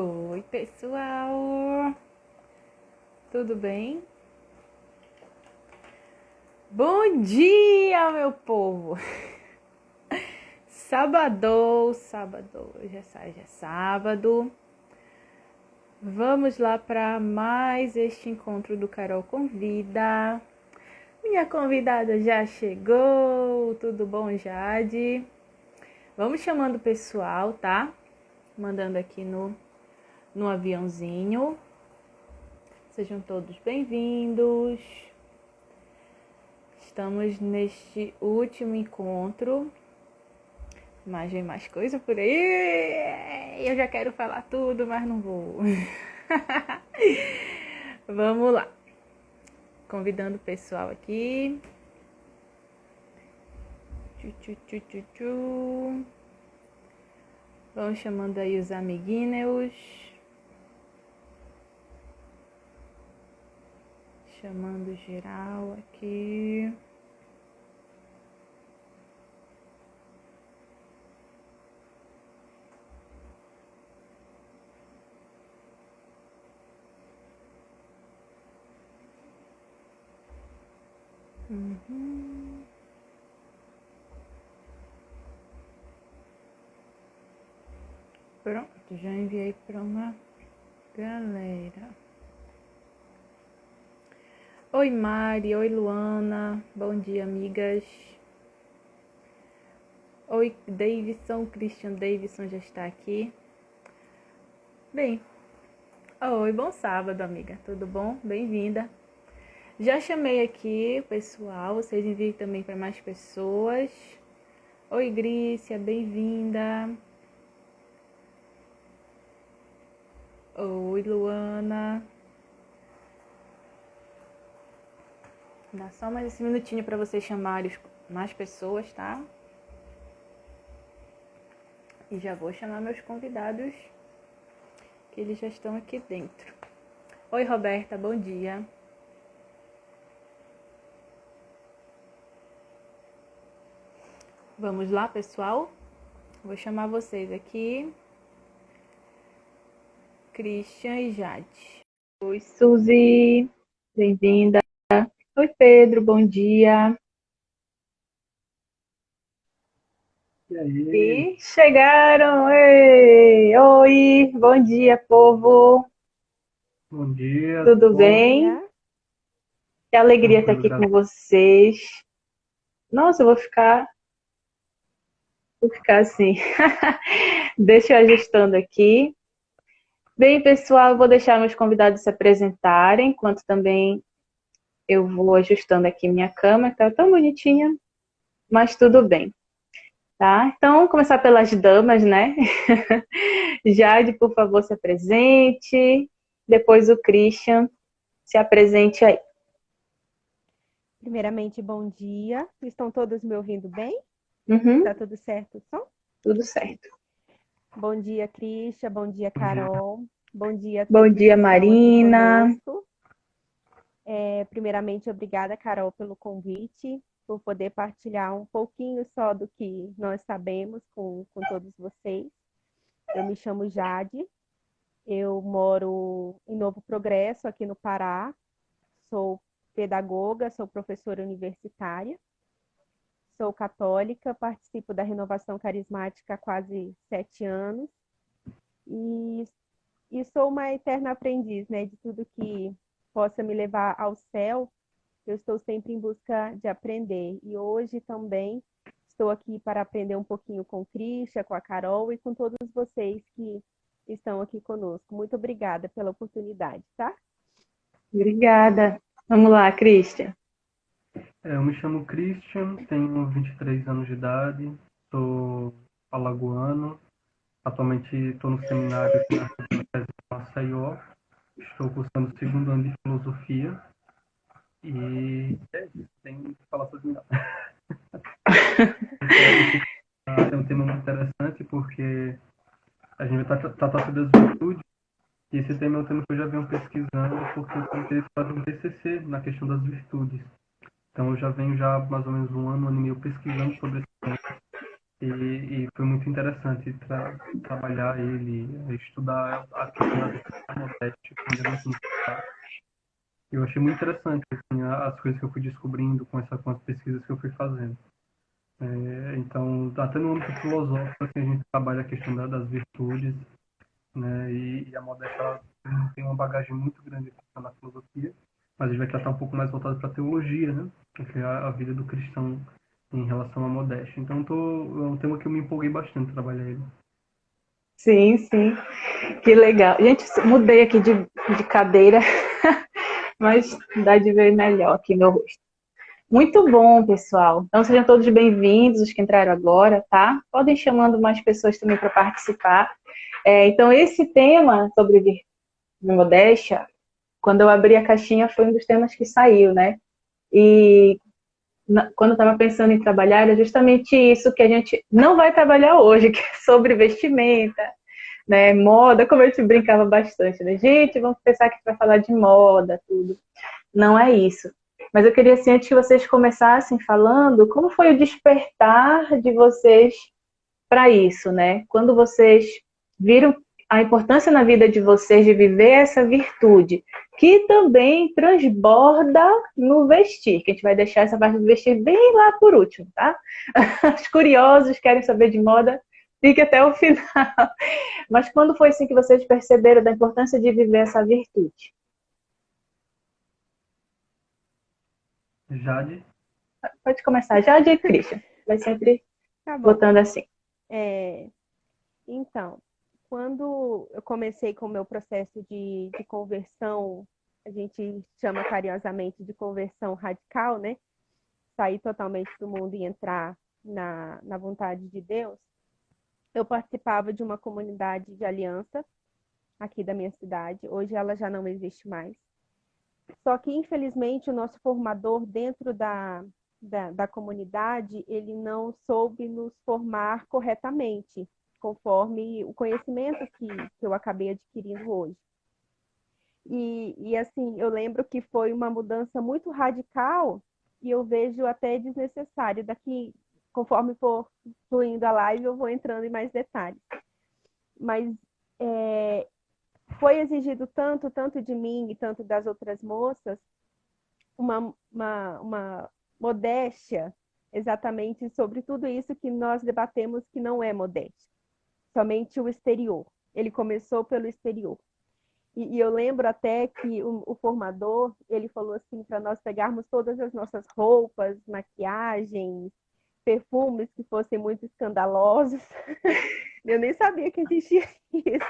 Oi, pessoal! Tudo bem? Bom dia, meu povo! Sábado, hoje é sábado. Vamos lá para mais este encontro do Carol Convida. Minha convidada já chegou, tudo bom, Jade? Vamos chamando o pessoal, tá? Mandando aqui no aviãozinho. Sejam todos bem-vindos. Estamos neste último encontro. Mas vem mais coisa por aí. Eu já quero falar tudo, mas não vou. Vamos lá. Convidando o pessoal aqui. Vamos chamando aí os amiguinhos. Chamando geral aqui. Pronto, já enviei para uma galera. Oi, Mari. Oi, Luana. Bom dia, amigas. Oi, Davidson. Christian Davidson já está aqui. Bem. Oi, bom sábado, amiga. Tudo bom? Bem-vinda. Já chamei aqui o pessoal. Vocês enviem também para mais pessoas. Oi, Grícia. Bem-vinda. Oi, Luana. Dá só mais esse minutinho para vocês chamarem mais pessoas, tá? E já vou chamar meus convidados, que eles já estão aqui dentro. Oi, Roberta, bom dia. Vamos lá, pessoal? Vou chamar vocês aqui. Christian e Jade. Oi, Suzy. Bem-vinda. Oi, Pedro, bom dia. E aí? E chegaram! Ei! Oi, bom dia, povo. Bom dia, tudo Tudo bom? bem? Que alegria estar Tranquilo, aqui graças com vocês. Nossa, eu vou ficar assim. Deixa eu ajustando aqui. Bem, pessoal, eu vou deixar meus convidados se apresentarem, enquanto também eu vou ajustando aqui minha câmera, que tá tão bonitinha, mas tudo bem, tá? Então, vamos começar pelas damas, né? Jade, por favor, se apresente. Depois o Christian se apresente aí. Primeiramente, bom dia. Estão todos me ouvindo bem? Uhum, Tá tudo certo o som? tudo certo. Bom dia, Cristian. Bom dia, dia. Carol. Bom dia a Bom todos dia, que estão aqui Marina. conosco. Primeiramente, obrigada, Carol, pelo convite, por poder partilhar um pouquinho só do que nós sabemos com todos vocês. Eu me chamo Jade, eu moro em Novo Progresso, aqui no Pará. Sou pedagoga, sou professora universitária. Sou católica, participo da Renovação Carismática há quase 7 anos e, e sou uma eterna aprendiz, né, de tudo que possa me levar ao céu. Eu estou sempre em busca de aprender e hoje também estou aqui para aprender um pouquinho com o Christian, com a Carol e com todos vocês que estão aqui conosco. Muito obrigada pela oportunidade, tá? Obrigada. Vamos lá, Christian. Eu me chamo Christian, tenho 23 anos de idade, sou alagoano, atualmente estou no seminário aqui na Diocese de Maceió, estou cursando o segundo ano de filosofia e tem que falar sobre mim. Esse é um tema muito interessante porque a gente vai tratar sobre as virtudes. E esse tema é um tema que eu já venho pesquisando porque eu tenho interesse em fazer um TCC na questão das virtudes. Então eu já venho já mais ou menos um ano e meio pesquisando sobre esse tema. e foi muito interessante trabalhar ele, estudar a questão da modéstia quando eu não tinha estudado. Eu achei muito interessante assim, as coisas que eu fui descobrindo com as pesquisas que eu fui fazendo. Então, até no âmbito filosófico, assim, a gente trabalha a questão das virtudes, né? E a modéstia ela tem uma bagagem muito grande na filosofia, mas a gente vai tratar um pouco mais voltado para a teologia, né? Que é a vida do cristão em relação à modéstia. Então, é um tema que eu me empolguei bastante trabalhar ele. Sim, sim. Que legal. Gente, mudei aqui de cadeira, mas dá de ver melhor aqui meu rosto. Muito bom, pessoal. Então sejam todos bem-vindos, os que entraram agora, tá? Podem ir chamando mais pessoas também para participar. Então, esse tema sobre modéstia, quando eu abri a caixinha, foi um dos temas que saiu, né? E quando eu estava pensando em trabalhar, era justamente isso que a gente não vai trabalhar hoje, que é sobre vestimenta, né? Moda, como a gente brincava bastante, né? Gente, vamos pensar que a gente vai falar de moda, tudo. Não é isso. Mas eu queria, assim, antes que vocês começassem falando, como foi o despertar de vocês para isso, né? Quando vocês viram a importância na vida de vocês de viver essa virtude, que também transborda no vestir, que a gente vai deixar essa parte do vestir bem lá por último, tá? Os curiosos querem saber de moda, fique até o final. Mas quando foi assim que vocês perceberam da importância de viver essa virtude? Jade? Pode começar já, de Christian. Vai sempre Tá bom. botando assim. Então, quando eu comecei com o meu processo de conversão, a gente chama carinhosamente de conversão radical, né? Sair totalmente do mundo e entrar na vontade de Deus, eu participava de uma comunidade de aliança aqui da minha cidade. Hoje ela já não existe mais. Só que, infelizmente, o nosso formador dentro da comunidade, ele não soube nos formar corretamente, conforme o conhecimento que eu acabei adquirindo hoje. Assim, eu lembro que foi uma mudança muito radical e eu vejo até desnecessário. Daqui, conforme for fluindo a live, eu vou entrando em mais detalhes. Mas foi exigido tanto, tanto de mim e tanto das outras moças, uma modéstia exatamente sobre tudo isso que nós debatemos que não é modéstia, somente o exterior. Ele começou pelo exterior. E eu lembro até que o formador, ele falou assim, para nós pegarmos todas as nossas roupas, maquiagens, perfumes que fossem muito escandalosos. Eu nem sabia que existia isso.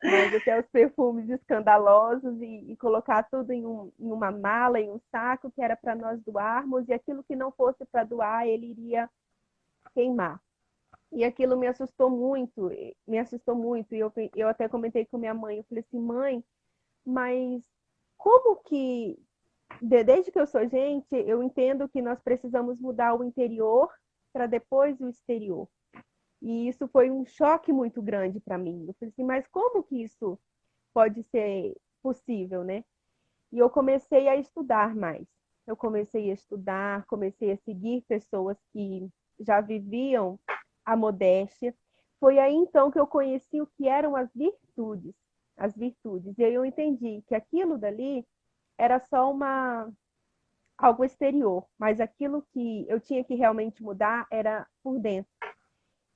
Mas até os perfumes escandalosos e colocar tudo em uma mala, em um saco, que era para nós doarmos, e aquilo que não fosse para doar, ele iria queimar. E aquilo me assustou muito, me assustou muito. E eu até comentei com minha mãe, eu falei assim, mãe, mas como que, desde que eu sou gente, eu entendo que nós precisamos mudar o interior para depois o exterior. E isso foi um choque muito grande para mim. Eu falei assim, mas como que isso pode ser possível, né? E eu comecei a estudar mais. Eu comecei a estudar, comecei a seguir pessoas que já viviam a modéstia. Foi aí então que eu conheci o que eram as virtudes, as virtudes. E aí eu entendi que aquilo dali era só algo exterior, mas aquilo que eu tinha que realmente mudar era por dentro.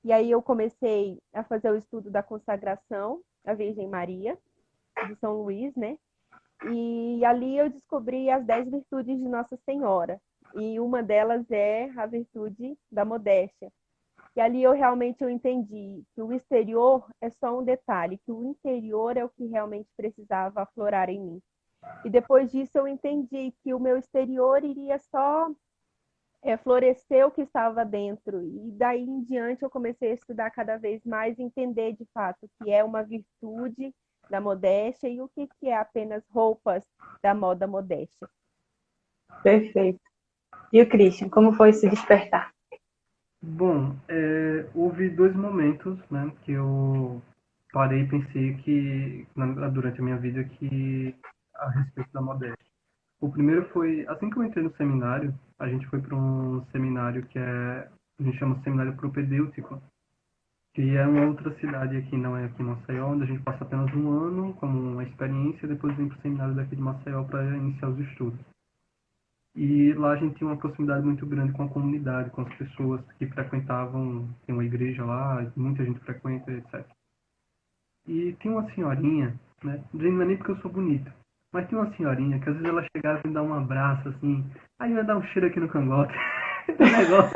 E aí eu comecei a fazer o estudo da consagração à Virgem Maria, de São Luís, né? E ali eu descobri as 10 virtudes de Nossa Senhora. E uma delas é a virtude da modéstia. E ali eu entendi que o exterior é só um detalhe, que o interior é o que realmente precisava aflorar em mim. E depois disso eu entendi que o meu exterior iria só florescer o que estava dentro. E daí em diante eu comecei a estudar cada vez mais, entender de fato o que é uma virtude da modéstia e o que é apenas roupas da moda modéstia. Perfeito. E o Christian, como foi se despertar? Bom, houve dois momentos, né, que eu parei e pensei durante a minha vida, a respeito da modéstia. O primeiro foi, assim que eu entrei no seminário, a gente foi para um seminário que é a gente chama Seminário Propedêutico, que é uma outra cidade aqui, não é aqui em Maceió, onde a gente passa apenas um ano como uma experiência, depois vem para o seminário daqui de Maceió para iniciar os estudos. E lá a gente tinha uma proximidade muito grande com a comunidade, com as pessoas que frequentavam, tem uma igreja lá, muita gente frequenta, etc. E tinha uma senhorinha, né? Não é nem porque eu sou bonito, mas tinha uma senhorinha que às vezes ela chegava e me dava um abraço assim, aí ia dar um cheiro aqui no cangote. Um negócio.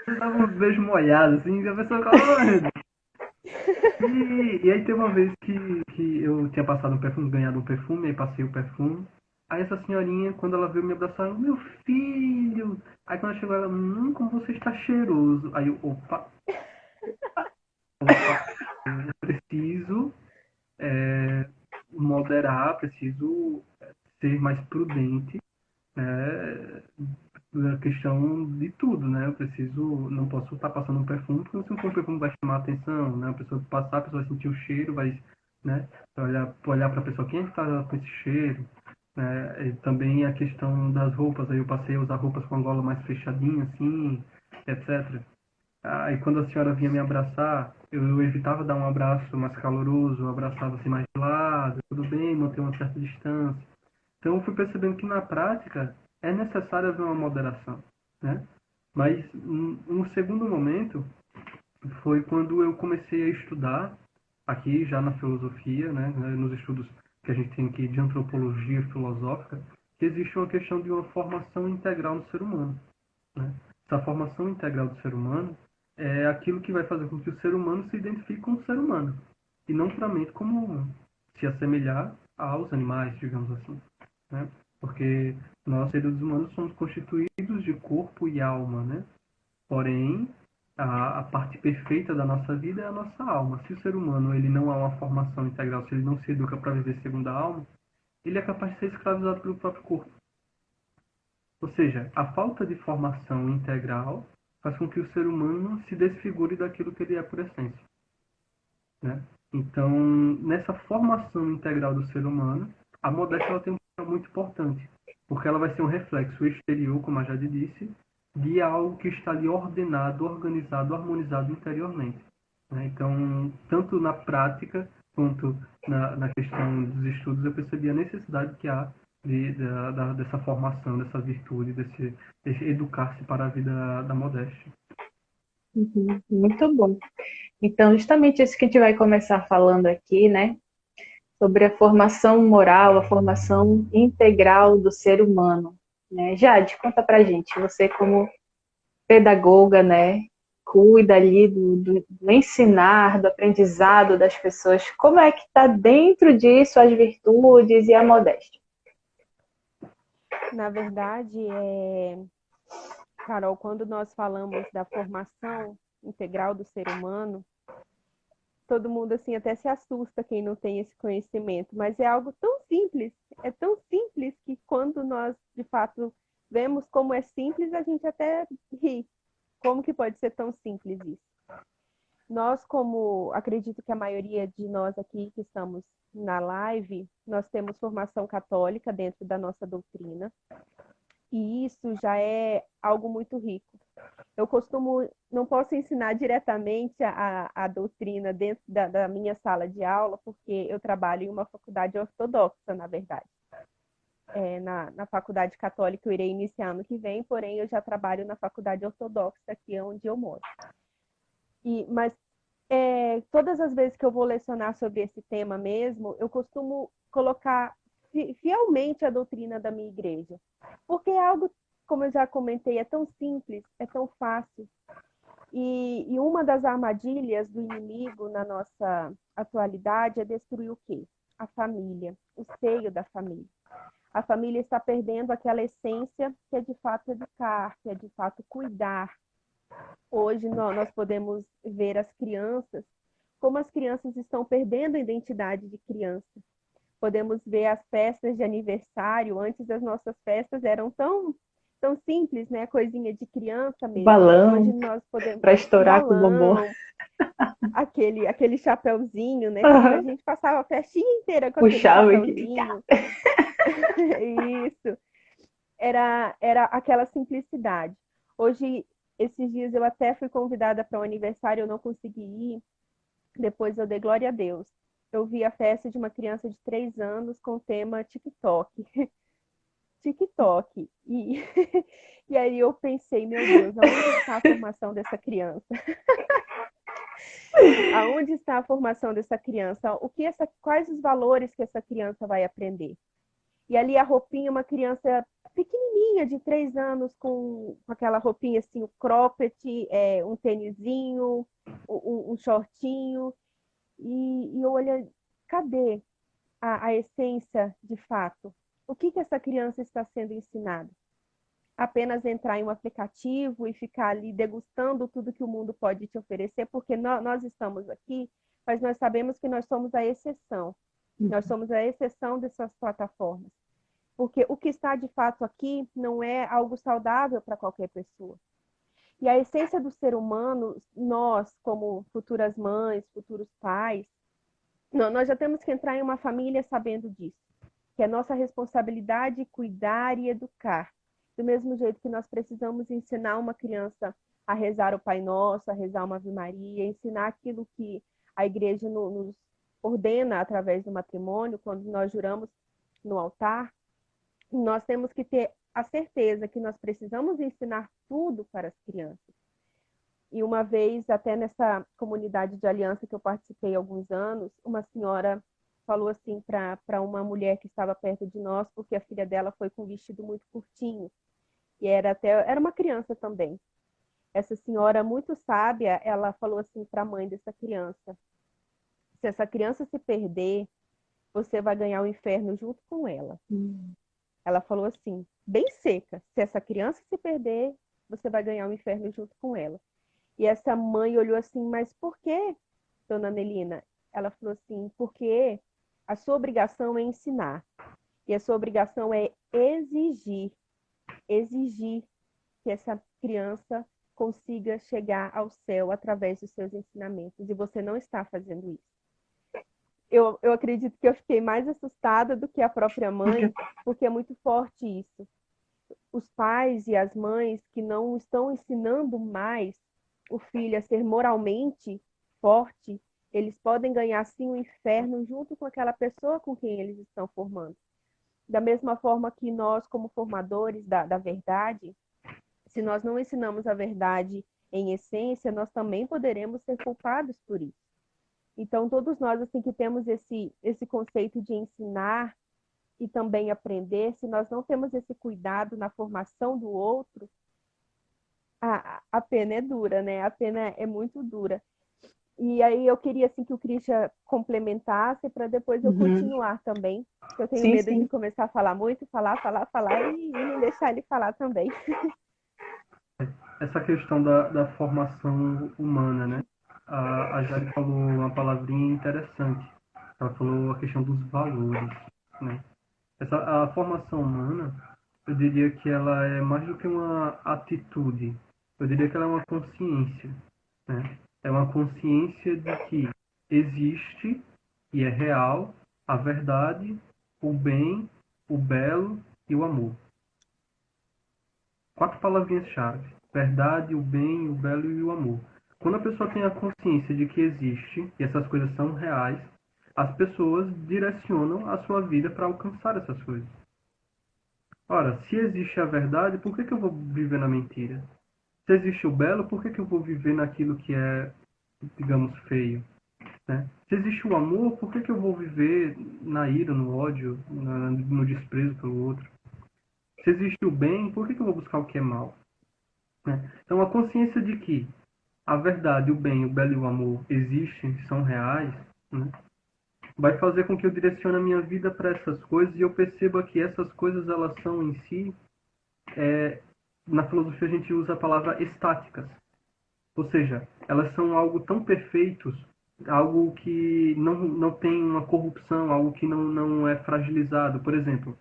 Eu dava uns beijos molhados, assim, e a pessoa ficava, oh, meu Deus. E aí teve uma vez que eu tinha passado um perfume, ganhado um perfume, aí passei o perfume. Aí essa senhorinha, quando ela veio me abraçar, ela, meu filho! Aí quando ela chegou, ela, como você está cheiroso. Aí eu, opa, eu preciso moderar, preciso ser mais prudente, né? A questão de tudo, né? Eu preciso, não posso estar passando um perfume, porque se um perfume vai chamar a atenção, né? A pessoa passar, a pessoa vai sentir o cheiro, vai, né? Olhar para a pessoa, quem é que está com esse cheiro? Né? E também a questão das roupas, aí eu passei a usar roupas com a gola mais fechadinha, assim, etc. Aí quando a senhora vinha me abraçar, eu evitava dar um abraço mais caloroso, eu abraçava assim mais de lado, tudo bem, manter uma certa distância. Então eu fui percebendo que na prática é necessário haver uma moderação, né? Mas um segundo momento foi quando eu comecei a estudar aqui já na filosofia, né, nos estudos que a gente tem aqui de antropologia filosófica, que existe uma questão de uma formação integral do ser humano, né? Essa formação integral do ser humano é aquilo que vai fazer com que o ser humano se identifique com o ser humano e não somente como se assemelhar aos animais, digamos assim, né? Porque nós, seres humanos, somos constituídos de corpo e alma, né? Porém, a parte perfeita da nossa vida é a nossa alma. Se o ser humano ele não há uma formação integral, se ele não se educa para viver segundo a alma, ele é capaz de ser escravizado pelo próprio corpo. Ou seja, a falta de formação integral faz com que o ser humano se desfigure daquilo que ele é por essência, né? Então, nessa formação integral do ser humano, a modéstia ela tem um papel muito importante, porque ela vai ser um reflexo exterior, como a Jade disse, de algo que está ali ordenado, organizado, harmonizado interiormente, né? Então, tanto na prática quanto na questão dos estudos, eu percebi a necessidade que há dessa formação, dessa virtude, desse educar-se para a vida da modéstia. Uhum, muito bom. Então, justamente isso que a gente vai começar falando aqui, né? Sobre a formação moral, a formação integral do ser humano, né? Jade, conta pra gente, você como pedagoga, né? Cuida ali do ensinar, do aprendizado das pessoas, como é que está dentro disso as virtudes e a modéstia? Na verdade, Carol, quando nós falamos da formação integral do ser humano, todo mundo assim até se assusta quem não tem esse conhecimento, mas é algo é tão simples que quando nós de fato vemos como é simples, a gente até ri. Como que pode ser tão simples isso? Nós, como acredito que a maioria de nós aqui que estamos na live, nós temos formação católica dentro da nossa doutrina, e isso já é algo muito rico. Eu não posso ensinar diretamente a doutrina dentro da minha sala de aula, porque eu trabalho em uma faculdade ortodoxa, na verdade. Na faculdade católica eu irei iniciar ano que vem, porém eu já trabalho na faculdade ortodoxa, aqui é onde eu moro. Mas todas as vezes que eu vou lecionar sobre esse tema mesmo, eu costumo colocar fielmente a doutrina da minha igreja, porque é algo, como eu já comentei, é tão simples, é tão fácil. E uma das armadilhas do inimigo na nossa atualidade é destruir o quê? A família, o seio da família. A família está perdendo aquela essência que é de fato educar, que é de fato cuidar. Hoje nós podemos ver as crianças, como as crianças estão perdendo a identidade de criança. Podemos ver as festas de aniversário. Antes as nossas festas eram tão simples, né? Coisinha de criança mesmo. Balão, hoje nós podemos para estourar com o bombom. Aquele chapéuzinho, né? Uhum. A gente passava a festinha inteira com Puxava aquele chapéuzinho. Isso. era aquela simplicidade. Hoje, esses dias eu até fui convidada para um aniversário, eu não consegui ir, depois eu dei glória a Deus. Eu vi a festa de uma criança de 3 anos com o tema TikTok. TikTok. E aí eu pensei, meu Deus, aonde está a formação dessa criança? Aonde está a formação dessa criança? Quais os valores que essa criança vai aprender? E ali a roupinha, uma criança pequenininha, de 3 anos, com aquela roupinha assim, o cropped, um tênisinho, um shortinho. E eu olhei, cadê a essência de fato? O que essa criança está sendo ensinada? Apenas entrar em um aplicativo e ficar ali degustando tudo que o mundo pode te oferecer, porque nós estamos aqui, mas nós sabemos que nós somos a exceção. Nós somos a exceção dessas plataformas. Porque o que está de fato aqui não é algo saudável para qualquer pessoa. E a essência do ser humano, nós, como futuras mães, futuros pais, nós já temos que entrar em uma família sabendo disso. Que é nossa responsabilidade cuidar e educar. Do mesmo jeito que nós precisamos ensinar uma criança a rezar o Pai Nosso, a rezar uma Ave Maria, ensinar aquilo que a igreja nos ordena através do matrimônio, quando nós juramos no altar, nós temos que ter a certeza que nós precisamos ensinar tudo para as crianças. E uma vez, até nessa comunidade de aliança que eu participei há alguns anos, uma senhora falou assim para uma mulher que estava perto de nós, porque a filha dela foi com um vestido muito curtinho. E era uma criança também. Essa senhora muito sábia, ela falou assim para a mãe dessa criança: se essa criança se perder, você vai ganhar o inferno junto com ela. Ela falou assim, bem seca: se essa criança se perder, você vai ganhar o inferno junto com ela. E essa mãe olhou assim: mas por quê, dona Nelina? Ela falou assim: porque a sua obrigação é ensinar. E a sua obrigação é exigir que essa criança consiga chegar ao céu através dos seus ensinamentos. E você não está fazendo isso. Eu acredito que eu fiquei mais assustada do que a própria mãe, porque é muito forte isso. Os pais e as mães que não estão ensinando mais o filho a ser moralmente forte, eles podem ganhar sim o inferno junto com aquela pessoa com quem eles estão formando. Da mesma forma que nós, como formadores da verdade, se nós não ensinamos a verdade em essência, nós também poderemos ser culpados por isso. Então, todos nós assim que temos esse conceito de ensinar e também aprender, se nós não temos esse cuidado na formação do outro, a pena é dura, né? A pena é muito dura. E aí eu queria assim que o Christian complementasse para depois eu continuar também. Eu tenho medo de começar a falar muito, falar e não deixar ele falar também. Essa questão da formação humana, né? A Jade falou uma palavrinha interessante. Ela falou a questão dos valores, né? A formação humana, eu diria que ela é mais do que uma atitude. Eu diria que ela é uma consciência, né? É uma consciência de que existe e é real a verdade, o bem, o belo e o amor. 4 palavrinhas-chave: verdade, o bem, o belo e o amor. Quando a pessoa tem a consciência de que existe e essas coisas são reais, as pessoas direcionam a sua vida para alcançar essas coisas. Ora, se existe a verdade, por que eu vou viver na mentira? Se existe o belo, por que eu vou viver naquilo que é, digamos, feio? Né? Se existe o amor, por que eu vou viver na ira, no ódio, no desprezo pelo outro? Se existe o bem, por que eu vou buscar o que é mal? Né? Então, a consciência de que a verdade, o bem, o belo e o amor existem, são reais, né? Vai fazer com que eu direcione a minha vida para essas coisas e eu perceba que essas coisas, elas são em si, na filosofia a gente usa a palavra estáticas. Ou seja, elas são algo tão perfeitos, algo que não tem uma corrupção, algo que não é fragilizado. Por exemplo,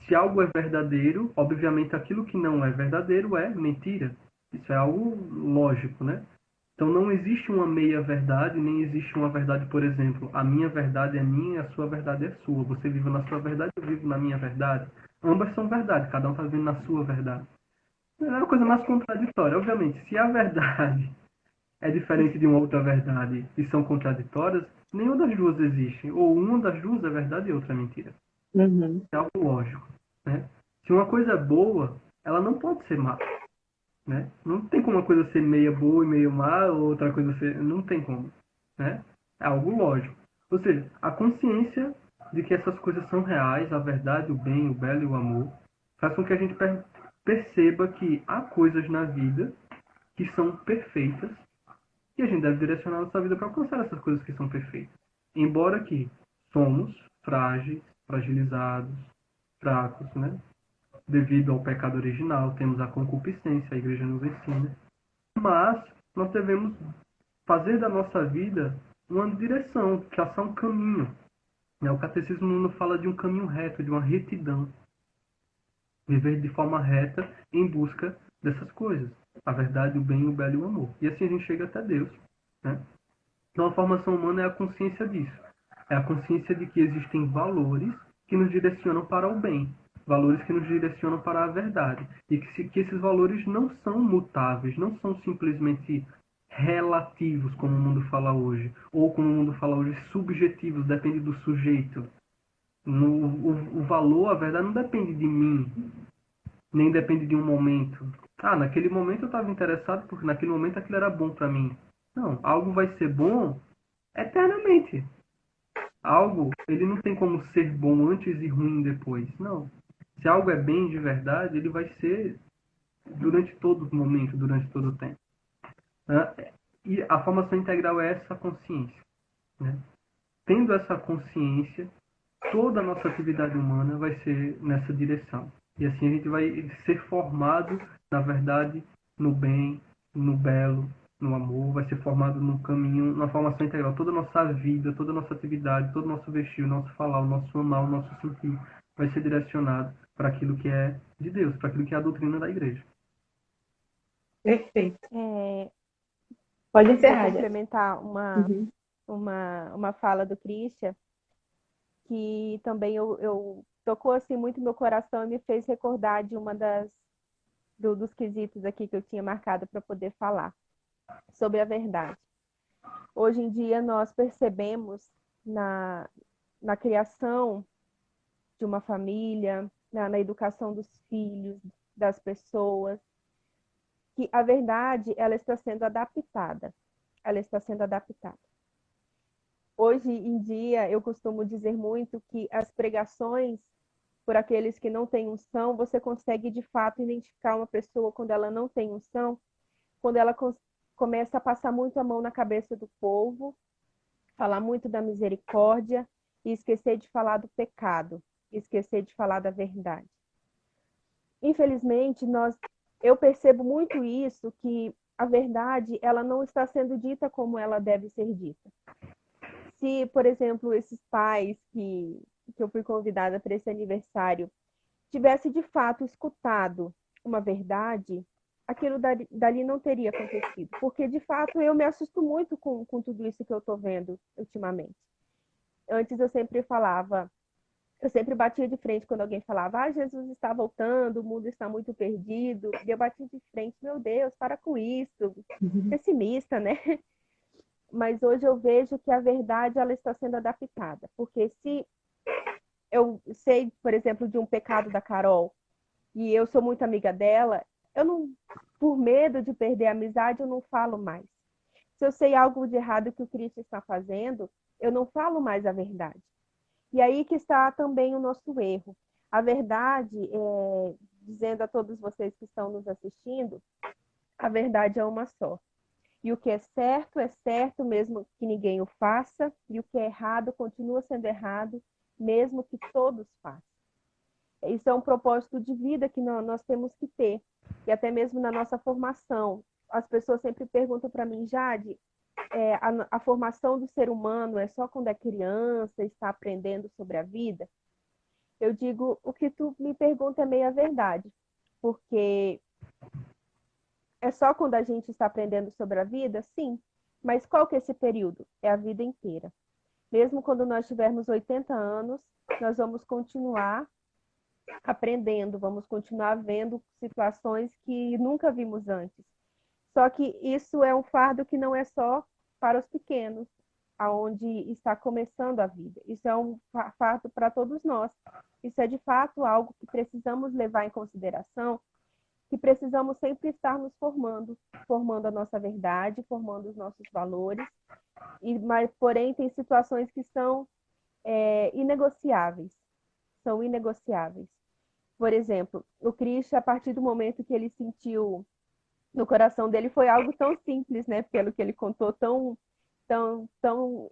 se algo é verdadeiro, obviamente aquilo que não é verdadeiro é mentira. Isso é algo lógico, né? Então não existe uma meia-verdade, nem existe uma verdade, por exemplo, a minha verdade é minha e a sua verdade é sua. Você vive na sua verdade, eu vivo na minha verdade. Ambas são verdade, cada um está vivendo na sua verdade. É uma coisa mais contraditória. Obviamente, se a verdade é diferente de uma outra verdade e são contraditórias, nenhuma das duas existe. Ou uma das duas é verdade e outra é mentira. Uhum. É algo lógico, né? Se uma coisa é boa, ela não pode ser má, né? Não tem como uma coisa ser meia boa e meio má, ou outra coisa ser... Não tem como, né? É algo lógico. Ou seja, a consciência de que essas coisas são reais, a verdade, o bem, o belo e o amor, faz com que a gente perceba que há coisas na vida que são perfeitas e a gente deve direcionar a nossa vida para alcançar essas coisas que são perfeitas. Embora que somos frágeis, fragilizados, fracos, né? Devido ao pecado original, temos a concupiscência, a igreja nos ensina. Mas nós devemos fazer da nossa vida uma direção, traçar um caminho. O catecismo não fala de um caminho reto, de uma retidão. Viver de forma reta em busca dessas coisas. A verdade, o bem, o belo e o amor. E assim a gente chega até Deus. Né? Então a formação humana é a consciência disso. É a consciência de que existem valores que nos direcionam para o bem. Valores que nos direcionam para a verdade. E que esses valores não são mutáveis, não são simplesmente relativos, como o mundo fala hoje. Ou como o mundo fala hoje, subjetivos, depende do sujeito. O valor, a verdade, não depende de mim, nem depende de um momento. Ah, naquele momento eu estava interessado porque naquele momento aquilo era bom para mim. Não, algo vai ser bom eternamente. Algo, ele não tem como ser bom antes e ruim depois. Não. Se algo é bem de verdade, ele vai ser durante todo o momento, durante todo o tempo. E a formação integral é essa consciência. Né? Tendo essa consciência, toda a nossa atividade humana vai ser nessa direção. E assim a gente vai ser formado, na verdade, no bem, no belo, no amor, vai ser formado no caminho, na formação integral. Toda a nossa vida, toda a nossa atividade, todo o nosso vestir, o nosso falar, o nosso amar, o nosso sentir, vai ser direcionado para aquilo que é de Deus, para aquilo que é a doutrina da igreja. Perfeito. Pode Vou encerrar, já. complementar Uhum. uma fala do Christian, que também eu tocou assim muito meu coração e me fez recordar de uma dos quesitos aqui que eu tinha marcado para poder falar sobre a verdade. Hoje em dia nós percebemos na criação de uma família, na educação dos filhos, das pessoas, que a verdade ela está sendo adaptada. Ela está sendo adaptada. Hoje em dia, eu costumo dizer muito que as pregações, por aqueles que não têm unção, você consegue de fato identificar uma pessoa quando ela não tem unção, quando ela começa a passar muito a mão na cabeça do povo, falar muito da misericórdia e esquecer de falar do pecado, esquecer de falar da verdade. Infelizmente, eu percebo muito isso, que a verdade ela não está sendo dita como ela deve ser dita. Se, por exemplo, esses pais que eu fui convidada para esse aniversário tivesse de fato escutado uma verdade, aquilo dali não teria acontecido. Porque, de fato, eu me assusto muito com tudo isso que eu estou vendo ultimamente. Antes eu sempre batia de frente quando alguém falava, Jesus está voltando, o mundo está muito perdido. E eu batia de frente, meu Deus, para com isso. Pessimista, né? Mas hoje eu vejo que a verdade ela está sendo adaptada. Porque se eu sei, por exemplo, de um pecado da Carol e eu sou muito amiga dela, eu não, por medo de perder a amizade, eu não falo mais. Se eu sei algo de errado que o Cristo está fazendo, eu não falo mais a verdade. E aí que está também o nosso erro. A verdade, dizendo a todos vocês que estão nos assistindo, a verdade é uma só. E o que é certo mesmo que ninguém o faça, e o que é errado continua sendo errado, mesmo que todos façam. Isso é um propósito de vida que nós temos que ter, e até mesmo na nossa formação. As pessoas sempre perguntam para mim, Jade, a formação do ser humano é só quando é criança, está aprendendo sobre a vida? Eu digo, o que tu me pergunta é meia verdade, porque é só quando a gente está aprendendo sobre a vida? Sim. Mas qual que é esse período? É a vida inteira. Mesmo quando nós tivermos 80 anos, nós vamos continuar aprendendo, vamos continuar vendo situações que nunca vimos antes. Só que isso é um fardo que não é só para os pequenos, aonde está começando a vida. Isso é um fardo para todos nós. Isso é de fato algo que precisamos levar em consideração, que precisamos sempre estar nos formando, formando a nossa verdade, formando os nossos valores. Mas, porém, tem situações que são inegociáveis. São inegociáveis. Por exemplo, o Cristo, a partir do momento que ele sentiu no coração dele, foi algo tão simples, né? Pelo que ele contou, tão,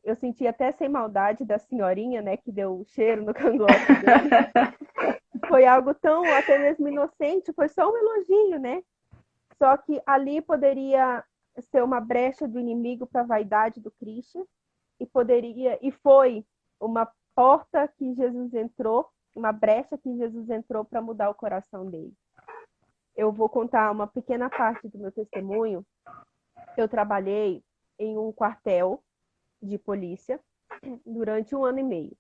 eu senti até sem maldade da senhorinha, né? Que deu o cheiro no cangote dele. Foi algo tão, até mesmo inocente, foi só um elogio, né? Só que ali poderia ser uma brecha do inimigo para a vaidade do Cristo e foi uma porta que Jesus entrou, uma brecha que Jesus entrou para mudar o coração dele. Eu vou contar uma pequena parte do meu testemunho. Eu trabalhei em um quartel de polícia durante 1 ano e meio.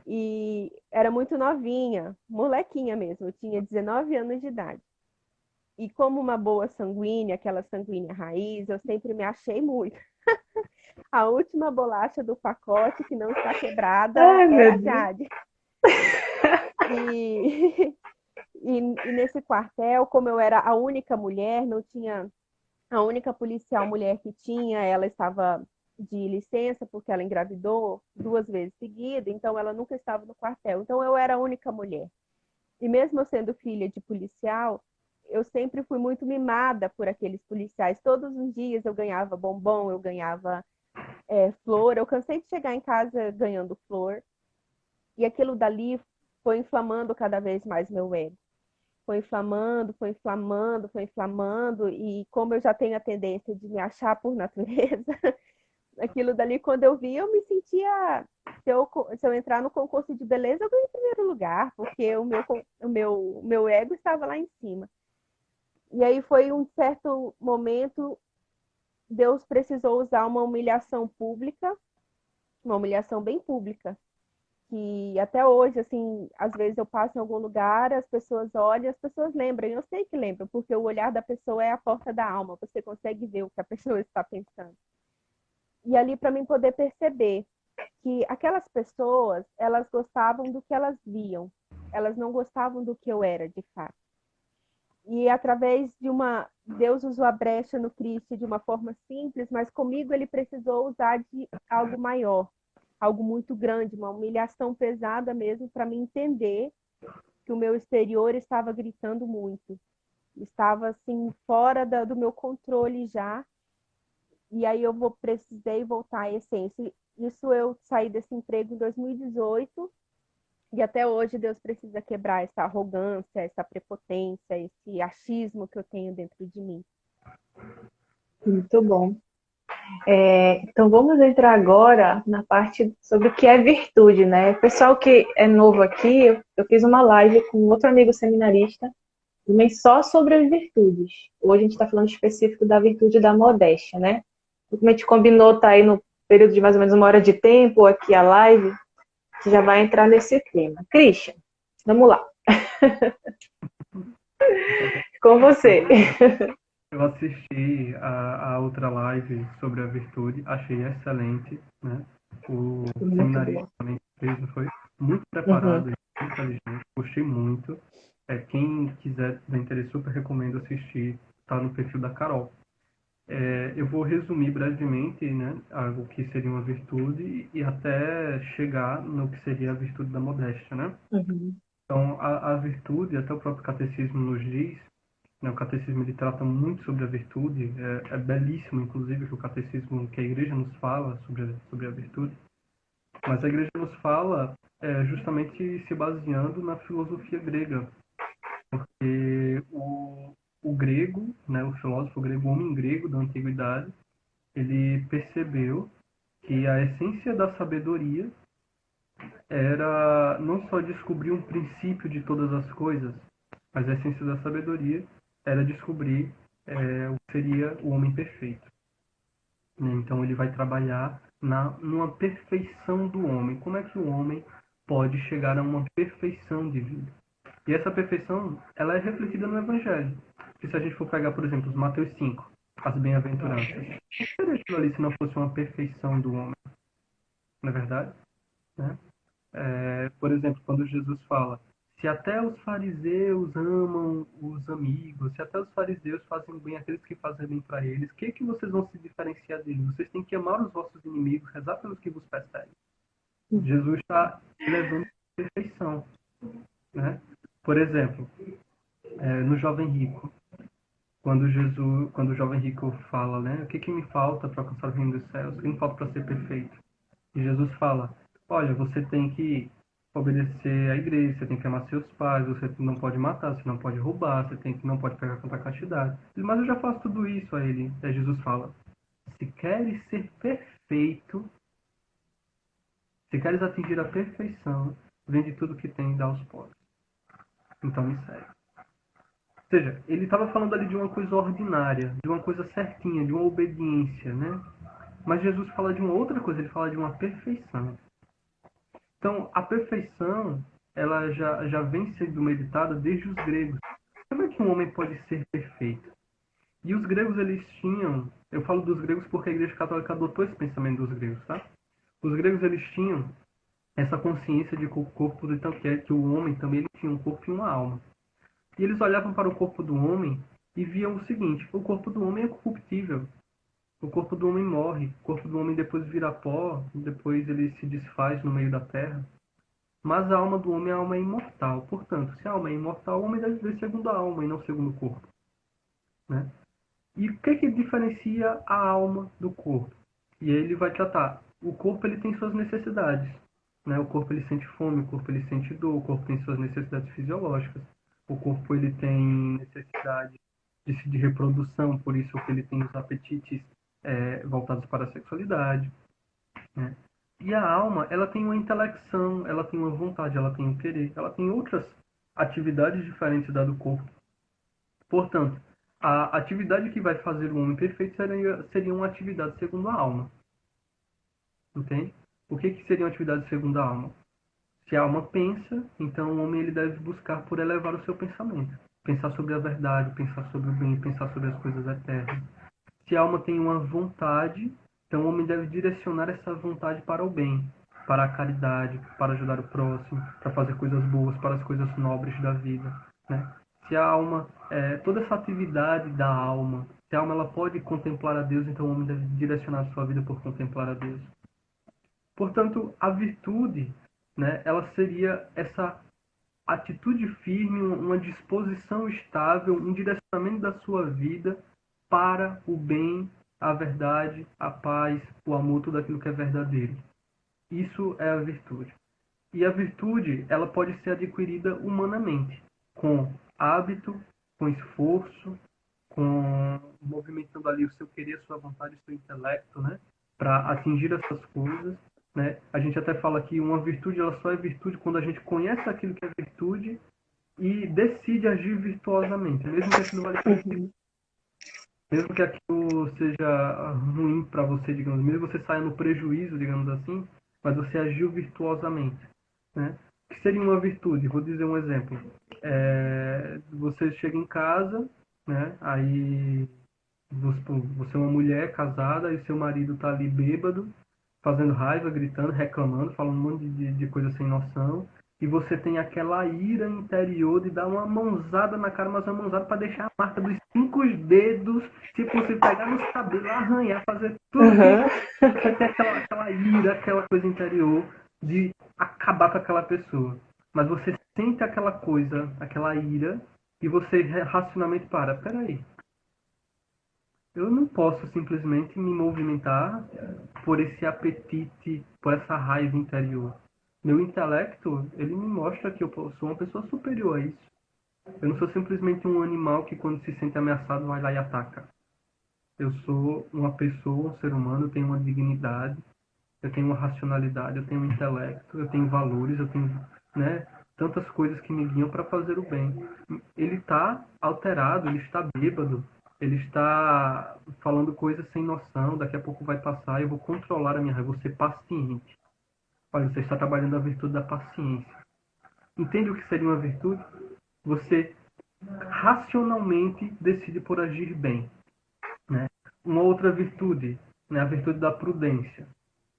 E era muito novinha, molequinha mesmo, eu tinha 19 anos de idade. E como uma boa sanguínea, aquela sanguínea raiz, eu sempre me achei muito. A última bolacha do pacote que não está quebrada era a Jade. E nesse quartel, como eu era a única mulher, não tinha a única policial mulher que tinha, ela estava de licença porque ela engravidou 2 vezes seguidas, então ela nunca estava no quartel. Então eu era a única mulher. E mesmo eu sendo filha de policial, eu sempre fui muito mimada por aqueles policiais. Todos os dias eu ganhava bombom, eu ganhava flor. Eu cansei de chegar em casa ganhando flor. E aquilo dali foi inflamando cada vez mais meu ego. Foi inflamando, foi inflamando, foi inflamando. E como eu já tenho a tendência de me achar por natureza, aquilo dali, quando eu vi, eu me sentia... Se eu entrar no concurso de beleza, eu ganhei em primeiro lugar, porque o meu ego estava lá em cima. E aí foi um certo momento, Deus precisou usar uma humilhação pública, uma humilhação bem pública, que até hoje, assim, às vezes eu passo em algum lugar, as pessoas olham, as pessoas lembram, e eu sei que lembram, porque o olhar da pessoa é a porta da alma, você consegue ver o que a pessoa está pensando. E ali para mim poder perceber que aquelas pessoas, elas gostavam do que elas viam, elas não gostavam do que eu era de fato. E através de Deus usou a brecha no Cristo de uma forma simples, mas comigo ele precisou usar de algo maior, algo muito grande, uma humilhação pesada mesmo, para me entender que o meu exterior estava gritando muito, estava assim fora do meu controle já. E aí eu precisei voltar à essência. Isso eu saí desse emprego em 2018 e até hoje Deus precisa quebrar essa arrogância, essa prepotência, esse achismo que eu tenho dentro de mim. Muito bom. Então vamos entrar agora na parte sobre o que é virtude, né? Pessoal que é novo aqui, eu fiz uma live com outro amigo seminarista, também só sobre as virtudes. Hoje a gente está falando específico da virtude da modéstia, né? Como a gente combinou, tá aí no período de mais ou menos 1 hora de tempo aqui a live, que já vai entrar nesse tema. Christian, vamos lá. Com você. Eu assisti a outra live sobre a virtude, achei excelente, né? O seminarista também fez, foi muito preparado, muito inteligente, gostei muito. Quem quiser, tiver interesse, super recomendo assistir, tá no perfil da Carol. Eu vou resumir brevemente, né, o que seria uma virtude e até chegar no que seria a virtude da modéstia, né? Então, a virtude, até o próprio catecismo nos diz, né, o catecismo ele trata muito sobre a virtude, é belíssimo, inclusive, que o catecismo, que a igreja nos fala sobre a virtude, mas a igreja nos fala justamente se baseando na filosofia grega, porque o grego, né, o filósofo grego, o homem grego da antiguidade, ele percebeu que a essência da sabedoria era não só descobrir um princípio de todas as coisas, mas a essência da sabedoria era descobrir o que seria o homem perfeito. Então ele vai trabalhar numa perfeição do homem. Como é que o homem pode chegar a uma perfeição de vida? E essa perfeição, ela é refletida no Evangelho. Porque se a gente for pegar, por exemplo, os Mateus 5, as bem-aventuranças, o que seria aquilo ali se não fosse uma perfeição do homem? Não é verdade? Né? Por exemplo, quando Jesus fala, se até os fariseus amam os amigos, se até os fariseus fazem bem àqueles que fazem bem para eles, o que vocês vão se diferenciar deles? Vocês têm que amar os vossos inimigos, rezar pelos que vos perseguem. Jesus está levando a perfeição. Né? Por exemplo, no Jovem Rico, quando o Jovem Rico fala, né, o que me falta para alcançar o reino dos céus? O que me falta para ser perfeito? E Jesus fala, olha, você tem que obedecer à igreja, você tem que amar seus pais, você não pode matar, você não pode roubar, não pode pegar contra a castidade. Mas eu já faço tudo isso a ele. Aí Jesus fala, se queres ser perfeito, se queres atingir a perfeição, vende tudo que tem e dá aos pobres. Então me segue. Ou seja, ele estava falando ali de uma coisa ordinária, de uma coisa certinha, de uma obediência, né? Mas Jesus fala de uma outra coisa, ele fala de uma perfeição. Então, a perfeição, ela já vem sendo meditada desde os gregos. Como é que um homem pode ser perfeito? E os gregos, eles tinham... Eu falo dos gregos porque a Igreja Católica adotou esse pensamento dos gregos, tá? Os gregos, eles tinham essa consciência de que o corpo, então, que o homem também ele tinha um corpo e uma alma. E eles olhavam para o corpo do homem e viam o seguinte, o corpo do homem é corruptível. O corpo do homem morre, o corpo do homem depois vira pó, depois ele se desfaz no meio da terra. Mas a alma do homem, a alma é imortal. Portanto, se a alma é imortal, o homem deve viver segundo a alma e não segundo o corpo. Né? E o que diferencia a alma do corpo? E aí ele vai tratar. O corpo ele tem suas necessidades. Né? O corpo ele sente fome, o corpo ele sente dor, o corpo tem suas necessidades fisiológicas. O corpo ele tem necessidade de reprodução, por isso que ele tem os apetites voltados para a sexualidade. Né? E a alma, ela tem uma intelecção, ela tem uma vontade, ela tem um querer, ela tem outras atividades diferentes da do corpo. Portanto, a atividade que vai fazer o homem perfeito seria uma atividade segundo a alma. Entende? O que seria uma atividade segundo a alma? Se a alma pensa, então o homem ele deve buscar por elevar o seu pensamento. Pensar sobre a verdade, pensar sobre o bem, pensar sobre as coisas eternas. Se a alma tem uma vontade, então o homem deve direcionar essa vontade para o bem, para a caridade, para ajudar o próximo, para fazer coisas boas, para as coisas nobres da vida. Né? Se a alma, toda essa atividade da alma, se a alma ela pode contemplar a Deus, então o homem deve direcionar a sua vida por contemplar a Deus. Portanto, a virtude, né, ela seria essa atitude firme, uma disposição estável, um direcionamento da sua vida para o bem, a verdade, a paz, o amor, tudo aquilo que é verdadeiro. Isso é a virtude. E a virtude, ela pode ser adquirida humanamente, com hábito, com esforço, com movimentando ali o seu querer, a sua vontade, o seu intelecto, né, para atingir essas coisas. Né? A gente até fala que uma virtude ela só é virtude quando a gente conhece aquilo que é virtude e decide agir virtuosamente, mesmo que aquilo mesmo que aquilo seja ruim para você, digamos, mesmo que você saia no prejuízo, digamos assim, mas você agiu virtuosamente. Né? O que seria uma virtude? Vou dizer um exemplo. Você chega em casa, né? Aí você é uma mulher casada e seu marido está ali bêbado, fazendo raiva, gritando, reclamando, falando um monte de coisa sem noção. E você tem aquela ira interior de dar uma mãozada na cara, mas uma mãozada para deixar a marca dos 5 dedos, se possível, pegar nos cabelos, arranhar, fazer tudo. Você tem aquela ira, aquela coisa interior de acabar com aquela pessoa. Mas você sente aquela coisa, aquela ira, e você racionalmente peraí. Eu não posso simplesmente me movimentar por esse apetite, por essa raiva interior. Meu intelecto, ele me mostra que eu sou uma pessoa superior a isso. Eu não sou simplesmente um animal que quando se sente ameaçado vai lá e ataca. Eu sou uma pessoa, um ser humano, eu tenho uma dignidade, eu tenho uma racionalidade, eu tenho um intelecto, eu tenho valores, eu tenho, né, tantas coisas que me guiam para fazer o bem. Ele está alterado, ele está bêbado, ele está falando coisas sem noção, daqui a pouco vai passar, eu vou controlar a minha raiva, vou ser paciente. Olha, você está trabalhando a virtude da paciência. Entende o que seria uma virtude? você racionalmente decide por agir bem, né? Uma outra virtude, né? A virtude da prudência.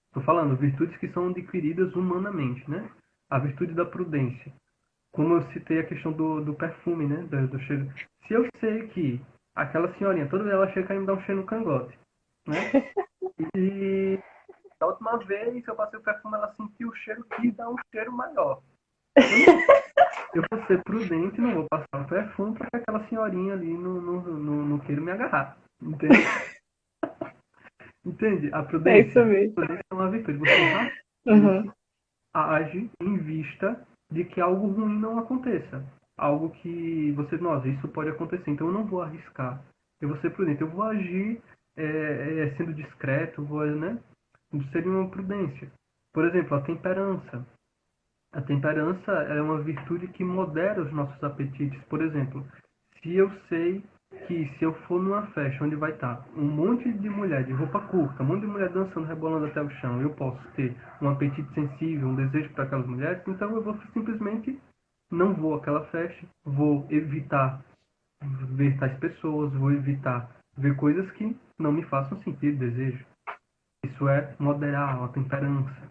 Estou falando virtudes que são adquiridas humanamente, né? A virtude da prudência. Como eu citei a questão do perfume, né? Do cheiro. Se eu sei que aquela senhorinha, toda vez ela chega e me dá um cheiro no cangote, né? E da última vez eu passei o perfume, ela sentiu o cheiro que dá um cheiro maior. Eu vou ser prudente, não vou passar o perfume para que aquela senhorinha ali não queira me agarrar. Entende? Entende? A É isso prudência. A mesmo. prudência é uma virtude. Você Uhum. racionalmente age em vista de que algo ruim não aconteça. Algo que você, nossa, isso pode acontecer, então eu não vou arriscar. Eu vou ser prudente, eu vou agir sendo discreto, vou, né? Seria uma prudência. Por exemplo, a temperança. A temperança é uma virtude que modera os nossos apetites. Por exemplo, se eu sei que se eu for numa festa onde vai estar um monte de mulher de roupa curta, um monte de mulher dançando, rebolando até o chão, eu posso ter um apetite sensível, um desejo para aquelas mulheres, então eu vou simplesmente não vou àquela festa, vou evitar ver tais pessoas, vou evitar ver coisas que não me façam sentir desejo. Isso é moderar a temperança,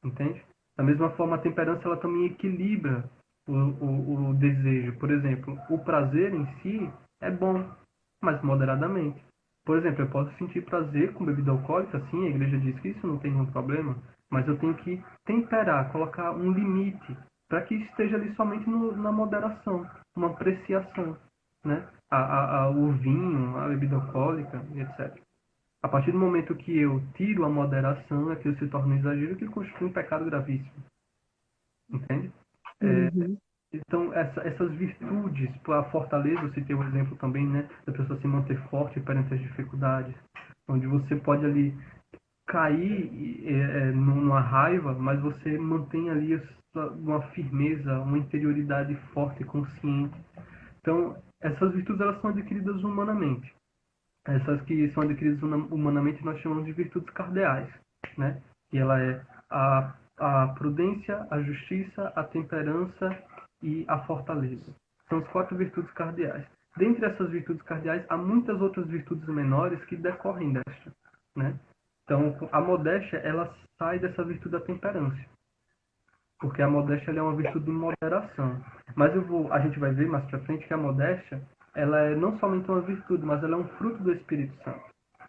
entende? Da mesma forma, a temperança ela também equilibra o desejo. Por exemplo, o prazer em si é bom, mas moderadamente. Por exemplo, eu posso sentir prazer com bebida alcoólica, sim, a igreja diz que isso não tem nenhum problema, mas eu tenho que temperar, colocar um limite, para que esteja ali somente na moderação, uma apreciação, né? O vinho, a bebida alcoólica, etc. A partir do momento que eu tiro a moderação, aquilo se torna um exagero que constitui um pecado gravíssimo. Entende? Uhum. Então, essas virtudes, a fortaleza, você tem um exemplo também, né, da pessoa se manter forte perante as dificuldades, onde você pode ali cair numa raiva, mas você mantém ali uma firmeza, uma interioridade forte e consciente. Então, essas virtudes elas são adquiridas humanamente. Essas que são adquiridas humanamente nós chamamos de virtudes cardeais, né? E ela é a prudência, a justiça, a temperança e a fortaleza. São as quatro virtudes cardeais. Dentre essas virtudes cardeais, há muitas outras virtudes menores que decorrem desta, né? Então, a modéstia, ela sai dessa virtude da temperança, porque a modéstia ela é uma virtude de moderação. Mas a gente vai ver mais para frente que a modéstia, ela é não somente uma virtude, mas ela é um fruto do Espírito Santo.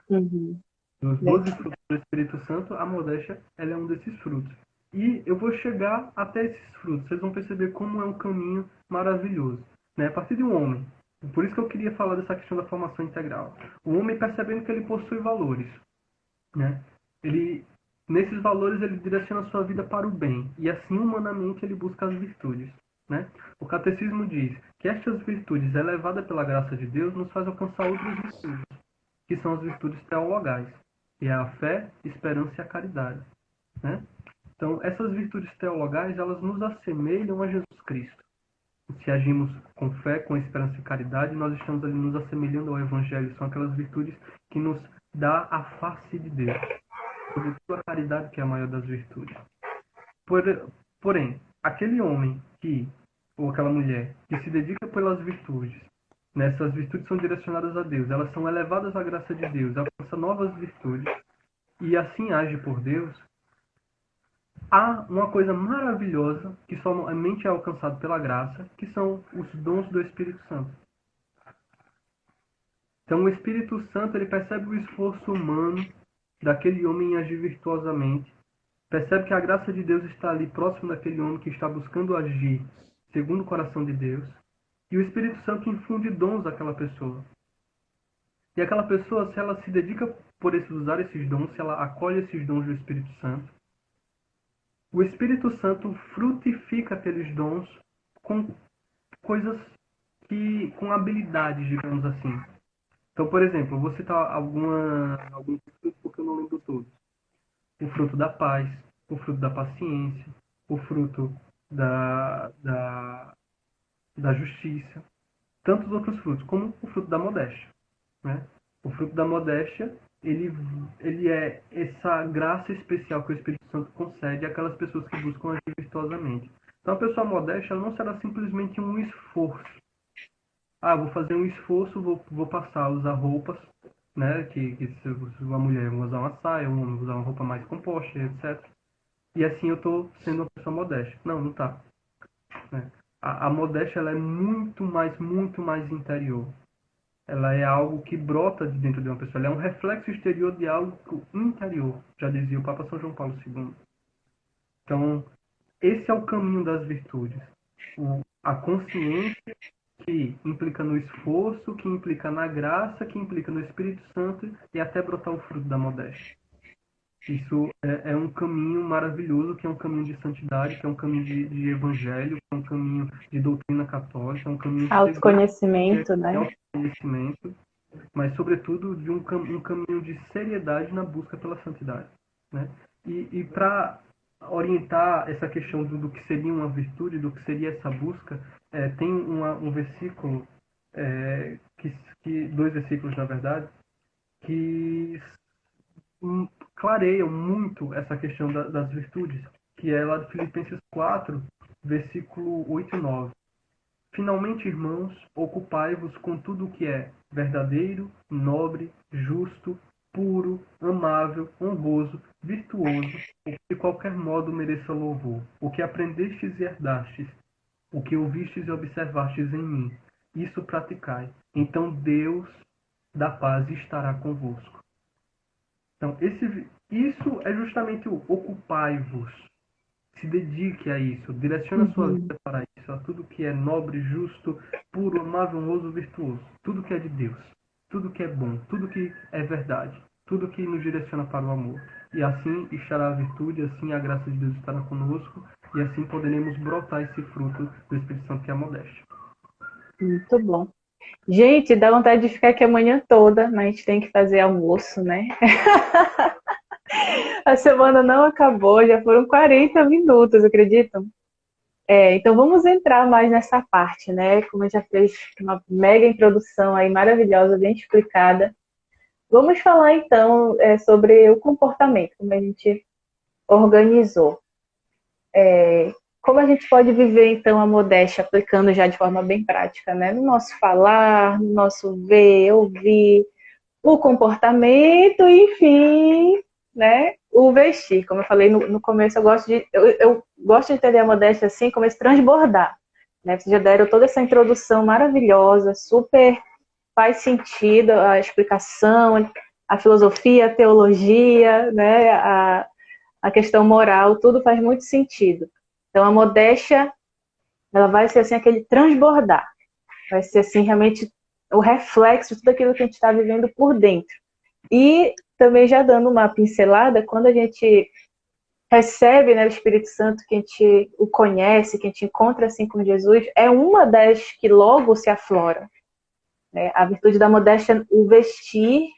Uhum. Dos 12 Legal. frutos do Espírito Santo, a modéstia ela é um desses frutos. E eu vou chegar até esses frutos. Vocês vão perceber como é um caminho maravilhoso. Né? A partir de um homem. Por isso que eu queria falar dessa questão da formação integral. O homem percebendo que ele possui valores. Né? Ele, nesses valores ele direciona a sua vida para o bem. E assim, humanamente, ele busca as virtudes. Né? O catecismo diz que estas virtudes, elevadas pela graça de Deus, nos faz alcançar outras virtudes, que são as virtudes teologais, que é a fé, a esperança e a caridade. Né? Então, essas virtudes teologais, elas nos assemelham a Jesus Cristo. Se agimos com fé, com esperança e caridade, nós estamos ali nos assemelhando ao Evangelho. São aquelas virtudes que nos dá a face de Deus. Sobretudo a caridade, que é a maior das virtudes. Porém, aquele homem ou aquela mulher, que se dedica pelas virtudes, essas virtudes são direcionadas a Deus, elas são elevadas à graça de Deus, alcança novas virtudes, e assim age por Deus, há uma coisa maravilhosa que somente é alcançado pela graça, que são os dons do Espírito Santo. Então, o Espírito Santo ele percebe o esforço humano daquele homem em agir virtuosamente, percebe que a graça de Deus está ali próximo daquele homem que está buscando agir segundo o coração de Deus, e o Espírito Santo infunde dons àquela pessoa. E aquela pessoa, se ela se dedica por usar esses dons, se ela acolhe esses dons do Espírito Santo, o Espírito Santo frutifica aqueles dons com coisas com habilidades, digamos assim. Então, por exemplo, eu vou citar alguns frutos porque eu não lembro todos. O fruto da paz, o fruto da paciência, o fruto da, da, da justiça, tantos outros frutos, como o fruto da modéstia. Né? O fruto da modéstia, ele é essa graça especial que o Espírito Santo concede àquelas pessoas que buscam agir virtuosamente. Então, a pessoa modesta ela não será simplesmente um esforço. Ah, vou fazer um esforço, vou passar a usar roupas, né? Que se uma mulher vai usar uma saia, um homem vai usar uma roupa mais composta, etc. E assim eu estou sendo uma pessoa modesta. Não, não tá. Né? A modéstia ela é muito mais interior. Ela é algo que brota de dentro de uma pessoa. Ela é um reflexo exterior de algo interior, já dizia o Papa São João Paulo II. Então, esse é o caminho das virtudes. A consciência que implica no esforço, que implica na graça, que implica no Espírito Santo e até brotar o fruto da modéstia. Isso é um caminho maravilhoso, que é um caminho de santidade, que é um caminho de evangelho, que é um caminho de doutrina católica, é um caminho seguro, que Autoconhecimento, é né? autoconhecimento, mas, sobretudo, de um caminho de seriedade na busca pela santidade. Né? E para orientar essa questão do que seria uma virtude, do que seria essa busca, tem um versículo, dois versículos, na verdade, que clareiam muito essa questão das virtudes, que é lá de Filipenses 4, versículo 8 e 9. Finalmente, irmãos, ocupai-vos com tudo o que é verdadeiro, nobre, justo, puro, amável, honroso, virtuoso, o que de qualquer modo mereça louvor. O que aprendestes e herdastes, o que ouvistes e observastes em mim, isso praticai. Então Deus da paz estará convosco. Então, isso é justamente o ocupai-vos. Se dedique a isso, direcione a sua Uhum. vida para isso, a tudo que é nobre, justo, puro, amável, honroso, virtuoso, tudo que é de Deus, tudo que é bom, tudo que é verdade, tudo que nos direciona para o amor. E assim estará a virtude, assim a graça de Deus estará conosco, e assim poderemos brotar esse fruto do Espírito Santo que é a modéstia. Muito bom. Gente, dá vontade de ficar aqui a manhã toda, mas a gente tem que fazer almoço, né? A semana não acabou, já foram 40 minutos, acreditam? Então vamos entrar mais nessa parte, né? Como já fez uma mega introdução aí maravilhosa, bem explicada. Vamos falar então sobre o comportamento, como a gente organizou. Como a gente pode viver então a modéstia aplicando já de forma bem prática, né? No nosso falar, no nosso ver, ouvir, o comportamento, enfim, né? O vestir. Como eu falei no começo, eu gosto de entender a modéstia assim, como esse transbordar. Né? Vocês já deram toda essa introdução maravilhosa, super faz sentido a explicação, a filosofia, a teologia, né? A questão moral, tudo faz muito sentido. Então a modéstia, ela vai ser assim aquele transbordar, vai ser assim realmente o reflexo de tudo aquilo que a gente está vivendo por dentro. E também já dando uma pincelada, quando a gente recebe, né, o Espírito Santo, que a gente o conhece, que a gente encontra assim com Jesus, é uma das que logo se aflora. Né? A virtude da modéstia, o vestir,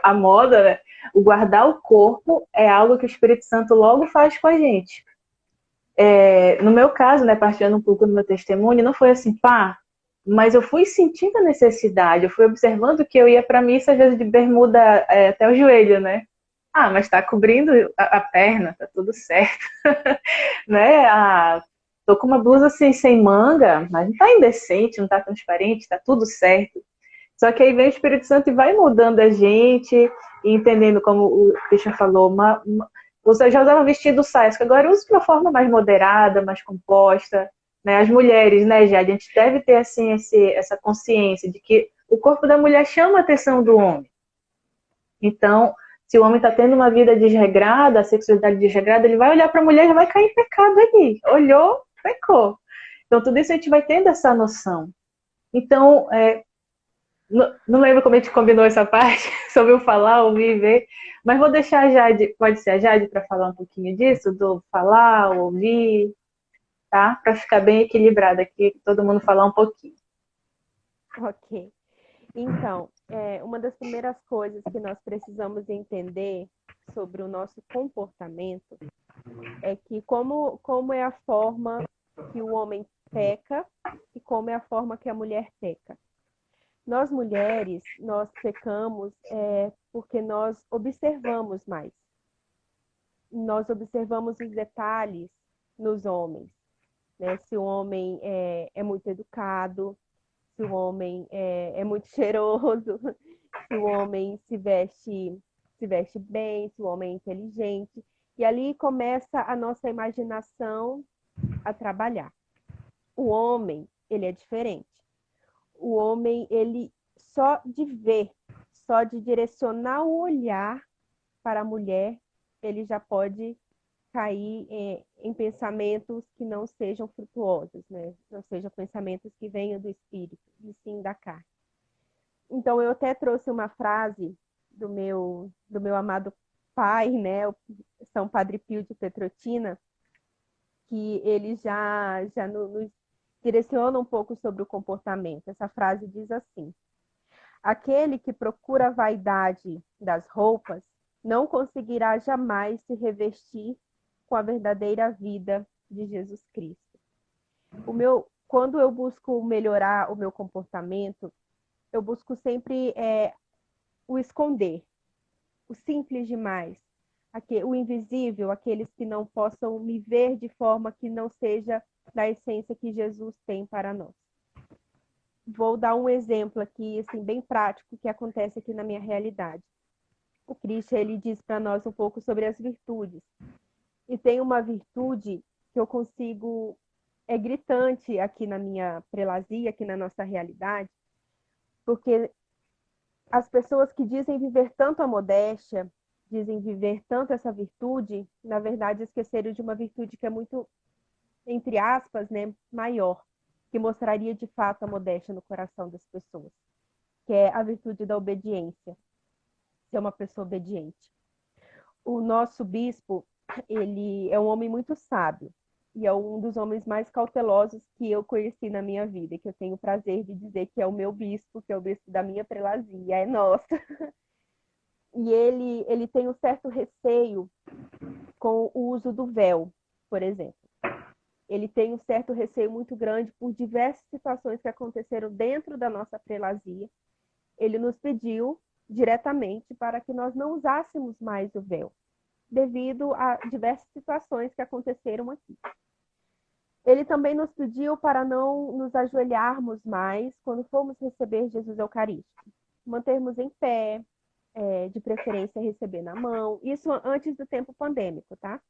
a moda, né? O guardar o corpo é algo que o Espírito Santo logo faz com a gente. No meu caso, né, partilhando um pouco do meu testemunho, não foi assim, pá, mas eu fui sentindo a necessidade, eu fui observando que eu ia para a missa às vezes de bermuda até o joelho, né? Ah, mas está cobrindo a perna, tá tudo certo, né? Ah, tô com uma blusa assim sem manga, mas não tá indecente, não tá transparente, tá tudo certo. Só que aí vem o Espírito Santo e vai mudando a gente, e entendendo, como o Christian falou, você já usava vestido saia, que agora usa de uma forma mais moderada, mais composta. Né? As mulheres, né, já, a gente deve ter assim, essa consciência de que o corpo da mulher chama a atenção do homem. Então, se o homem está tendo uma vida desregrada, a sexualidade desregrada, ele vai olhar para a mulher e já vai cair em pecado ali. Olhou, pecou. Então, tudo isso a gente vai tendo essa noção. Então, não lembro como a gente combinou essa parte, sobre o falar, ouvir e ver, mas vou deixar a Jade, pode ser a Jade, para falar um pouquinho disso, do falar, ouvir, tá? Para ficar bem equilibrado aqui, todo mundo falar um pouquinho. Ok. Então, uma das primeiras coisas que nós precisamos entender sobre o nosso comportamento é que como é a forma que o homem peca e como é a forma que a mulher peca. Nós mulheres, nós pecamos porque nós observamos mais. Nós observamos os detalhes nos homens. né? Se o homem é muito educado, se o homem é muito cheiroso, se o homem se veste bem, se o homem é inteligente. E ali começa a nossa imaginação a trabalhar. O homem, ele é diferente. O homem, ele só de ver, só de direcionar o olhar para a mulher, ele já pode cair em pensamentos que não sejam frutuosos, né? Não sejam pensamentos que venham do espírito, e sim da carne. Então, eu até trouxe uma frase do meu amado pai, né? O São Padre Pio de Petrotina, que ele já nos direciona um pouco sobre o comportamento. Essa frase diz assim: aquele que procura a vaidade das roupas não conseguirá jamais se revestir com a verdadeira vida de Jesus Cristo. Quando eu busco melhorar o meu comportamento, eu busco sempre o esconder, o simples demais, o invisível, aqueles que não possam me ver de forma que não seja da essência que Jesus tem para nós. Vou dar um exemplo aqui, assim, bem prático, que acontece aqui na minha realidade. O Cristo, ele diz para nós um pouco sobre as virtudes. E tem uma virtude que eu consigo, é gritante aqui na minha prelazia, aqui na nossa realidade, porque as pessoas que dizem viver tanto a modéstia, dizem viver tanto essa virtude, na verdade esqueceram de uma virtude que é muito, entre aspas, né, maior, que mostraria de fato a modéstia no coração das pessoas, que é a virtude da obediência, ser uma pessoa obediente. O nosso bispo, ele é um homem muito sábio, e é um dos homens mais cautelosos que eu conheci na minha vida, que eu tenho o prazer de dizer que é o meu bispo, que é o bispo da minha prelazia, é nossa. E ele tem um certo receio com o uso do véu, por exemplo. Ele tem um certo receio muito grande por diversas situações que aconteceram dentro da nossa prelazia. Ele nos pediu diretamente para que nós não usássemos mais o véu, devido a diversas situações que aconteceram aqui. Ele também nos pediu para não nos ajoelharmos mais quando formos receber Jesus Eucarístico. Mantermos em pé, de preferência receber na mão. Isso antes do tempo pandêmico, tá?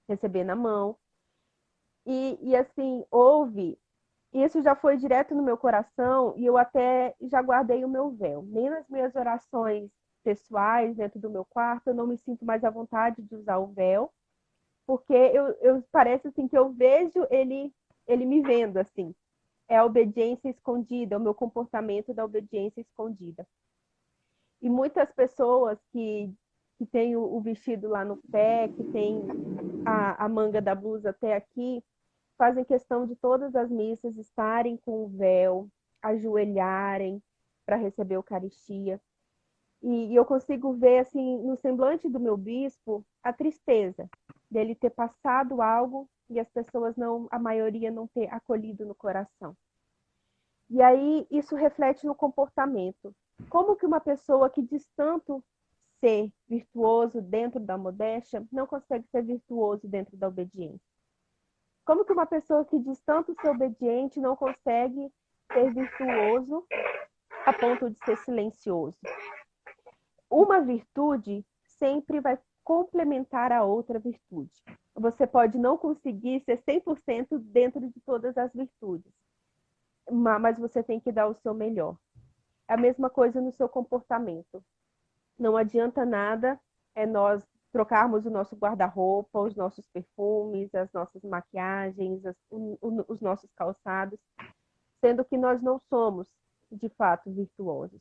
Receber na mão. E assim, isso já foi direto no meu coração e eu até já guardei o meu véu. Nem nas minhas orações pessoais, dentro do meu quarto, eu não me sinto mais à vontade de usar o véu, porque parece assim que eu vejo ele me vendo, assim. É a obediência escondida, é o meu comportamento da obediência escondida. E muitas pessoas que têm o vestido lá no pé, que tem a manga da blusa até aqui, fazem questão de todas as missas estarem com o véu, ajoelharem para receber a Eucaristia. E eu consigo ver, assim, no semblante do meu bispo, a tristeza dele ter passado algo e as pessoas a maioria não ter acolhido no coração. E aí isso reflete no comportamento. Como que uma pessoa que diz tanto ser virtuoso dentro da modéstia não consegue ser virtuoso dentro da obediência? Como que uma pessoa que diz tanto ser obediente não consegue ser virtuoso a ponto de ser silencioso? Uma virtude sempre vai complementar a outra virtude. Você pode não conseguir ser 100% dentro de todas as virtudes, mas você tem que dar o seu melhor. É a mesma coisa no seu comportamento. Não adianta nada nós trocarmos o nosso guarda-roupa, os nossos perfumes, as nossas maquiagens, os nossos calçados, sendo que nós não somos, de fato, virtuosos.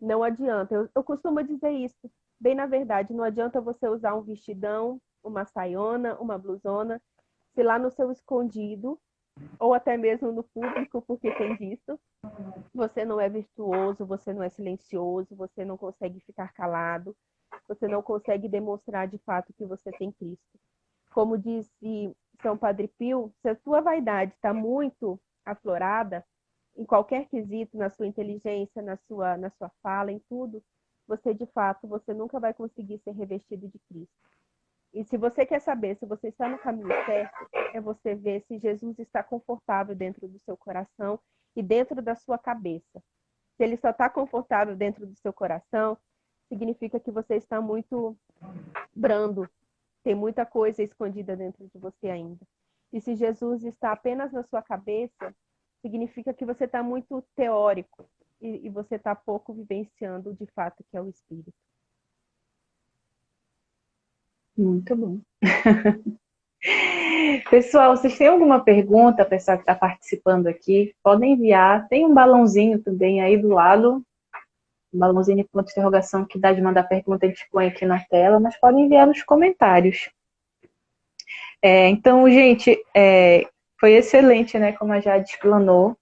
Não adianta. Eu costumo dizer isso, bem na verdade, não adianta você usar um vestidão, uma saiona, uma blusona, se lá no seu escondido, ou até mesmo no público, porque tem disso, você não é virtuoso, você não é silencioso, você não consegue ficar calado, você não consegue demonstrar de fato que você tem Cristo. Como disse São Padre Pio, se a sua vaidade está muito aflorada, em qualquer quesito, na sua inteligência, na sua fala, em tudo, você de fato, você nunca vai conseguir ser revestido de Cristo. E se você quer saber se você está no caminho certo, é você ver se Jesus está confortável dentro do seu coração e dentro da sua cabeça. Se ele só está confortável dentro do seu coração, significa que você está muito brando, tem muita coisa escondida dentro de você ainda. E se Jesus está apenas na sua cabeça, significa que você está muito teórico e você está pouco vivenciando de fato que é o Espírito. Muito bom. Pessoal, vocês têm alguma pergunta, pessoal que está participando aqui? Podem enviar. Tem um balãozinho também aí do lado. Um balãozinho de ponto de interrogação que dá de mandar pergunta, a gente põe aqui na tela, mas podem enviar nos comentários. Então, gente, foi excelente, né, como a Jade explanou.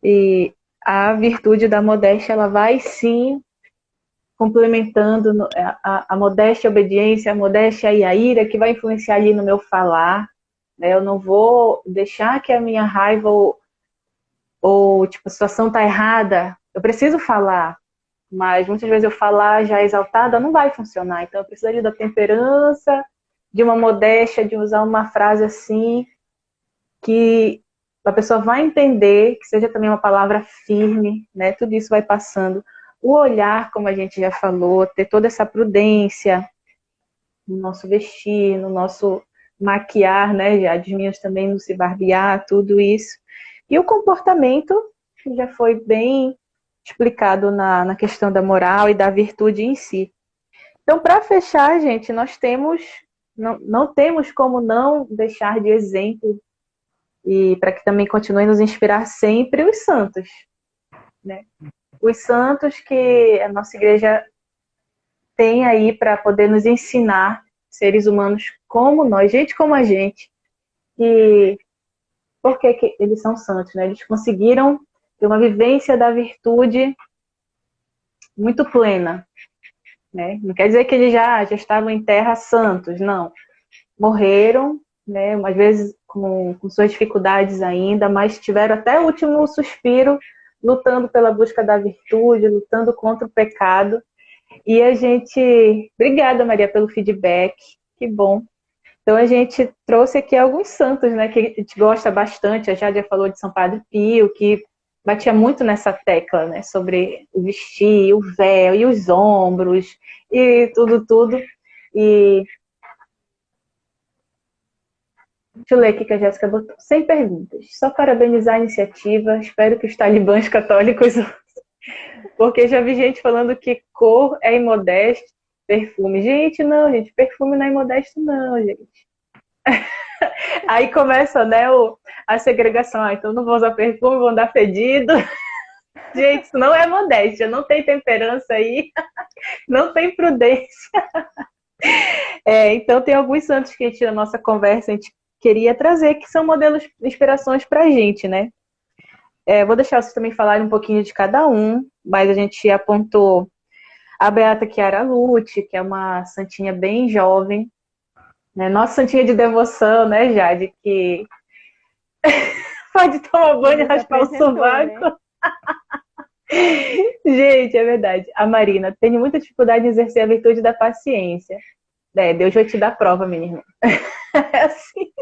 E a virtude da modéstia, ela vai sim complementando a modéstia e a obediência, a modéstia e a ira, que vai influenciar ali no meu falar. Né? Eu não vou deixar que a minha raiva ou tipo, a situação está errada. Eu preciso falar, mas muitas vezes eu falar já exaltada não vai funcionar. Então eu preciso ali da temperança, de uma modéstia, de usar uma frase assim, que a pessoa vai entender, que seja também uma palavra firme, né? Tudo isso vai passando. O olhar, como a gente já falou, ter toda essa prudência no nosso vestir, no nosso maquiar, né? As meninas também não se barbear, tudo isso. E o comportamento, que já foi bem explicado na questão da moral e da virtude em si. Então, para fechar, gente, nós temos, não temos como não deixar de exemplo, e para que também continue nos inspirar sempre, os santos. Né? Os santos que a nossa igreja tem aí para poder nos ensinar, seres humanos como nós, gente como a gente, e por que eles são santos? Né? Eles conseguiram ter uma vivência da virtude muito plena. Né? Não quer dizer que eles já estavam em terra santos, não. Morreram, né? Às vezes com suas dificuldades ainda, mas tiveram até o último suspiro lutando pela busca da virtude, lutando contra o pecado. E a gente... Obrigada, Maria, pelo feedback. Que bom. Então a gente trouxe aqui alguns santos, né? Que a gente gosta bastante. A Jade já falou de São Padre Pio, que batia muito nessa tecla, né? Sobre o vestir, o véu e os ombros e tudo. E deixa eu ler aqui que a Jéssica botou. Sem perguntas. Só parabenizar a iniciativa. Espero que os talibãs católicos... Porque já vi gente falando que cor é imodesto, perfume. Gente, não, gente. Perfume não é imodesto, não, gente. Aí começa, né, a segregação. Então não vou usar perfume, vou andar fedido. Gente, isso não é modéstia. Não tem temperança aí. Não tem prudência. Então tem alguns santos que a gente, na nossa conversa, a gente queria trazer, que são modelos, inspirações pra gente, né? Vou deixar vocês também falarem um pouquinho de cada um, mas a gente apontou a Beata Chiara Lute, que é uma santinha bem jovem, né? Nossa santinha de devoção, né, Jade? Que pode tomar banho e raspar o sovaco. Né? Gente, é verdade. A Marina, tenho muita dificuldade em exercer a virtude da paciência. Deus vai te dar prova, minha irmã. É assim.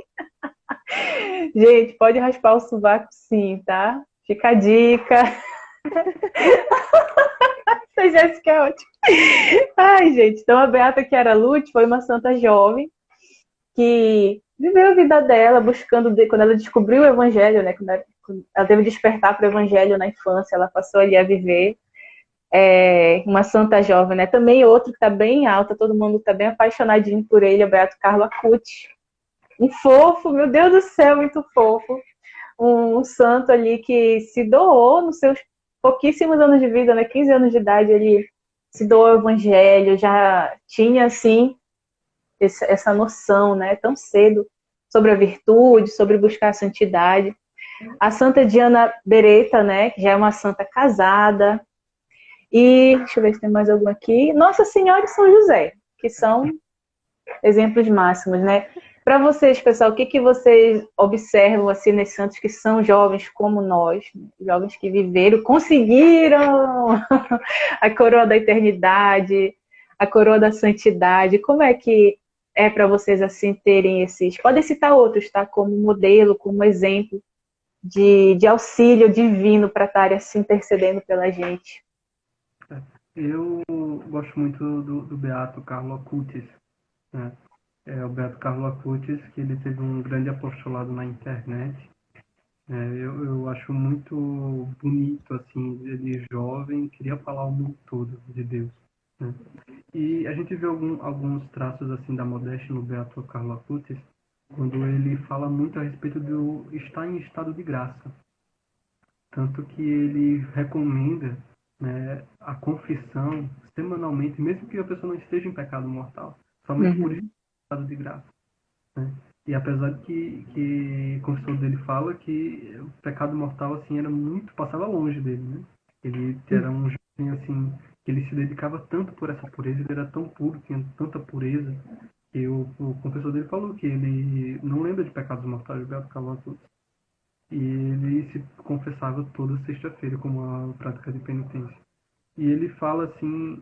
Gente, pode raspar o sovaco sim, tá? Fica a dica. Essa Jéssica é ótima. Ai, gente, então a Beata Chiara Lute foi uma santa jovem que viveu a vida dela buscando, quando ela descobriu o evangelho, né? Quando ela teve despertar para o evangelho na infância, ela passou ali a viver. Uma santa jovem, né? Também outro que está bem alta, todo mundo está bem apaixonadinho por ele, é o Beato Carlo Acutis. Um fofo, meu Deus do céu, muito fofo. Um santo ali que se doou nos seus pouquíssimos anos de vida, né? 15 anos de idade, ele se doou ao evangelho, já tinha, assim, essa noção, né? Tão cedo, sobre a virtude, sobre buscar a santidade. A Santa Diana Beretta, né? Que já é uma santa casada. E, deixa eu ver se tem mais algum aqui. Nossa Senhora e São José, que são exemplos máximos, né? Para vocês, pessoal, o que vocês observam assim nesses santos que são jovens como nós, né? Jovens que viveram, conseguiram a coroa da eternidade, a coroa da santidade? Como é que é para vocês assim terem esses. Podem citar outros, tá? Como modelo, como exemplo de auxílio divino para estarem assim intercedendo pela gente. Eu gosto muito do Beato Carlo Acutis, né? O Beato Carlo Acutis, que ele teve um grande apostolado na internet. Eu acho muito bonito, assim, ele jovem, queria falar o mundo todo de Deus, né? E a gente vê alguns traços, assim, da modéstia no Beato Carlo Acutis, quando ele fala muito a respeito do estar em estado de graça. Tanto que ele recomenda, né, a confissão semanalmente, mesmo que a pessoa não esteja em pecado mortal, somente por Uhum. estado de graça, né? E apesar de que a confissão dele fala que o pecado mortal assim era muito, passava longe dele, né? Ele era um jovem assim que ele se dedicava tanto por essa pureza, ele era tão puro, tinha tanta pureza que o confessor dele falou que ele não lembra de pecados mortais, Beato Carlos, e ele se confessava toda sexta-feira como uma prática de penitência. E ele fala assim,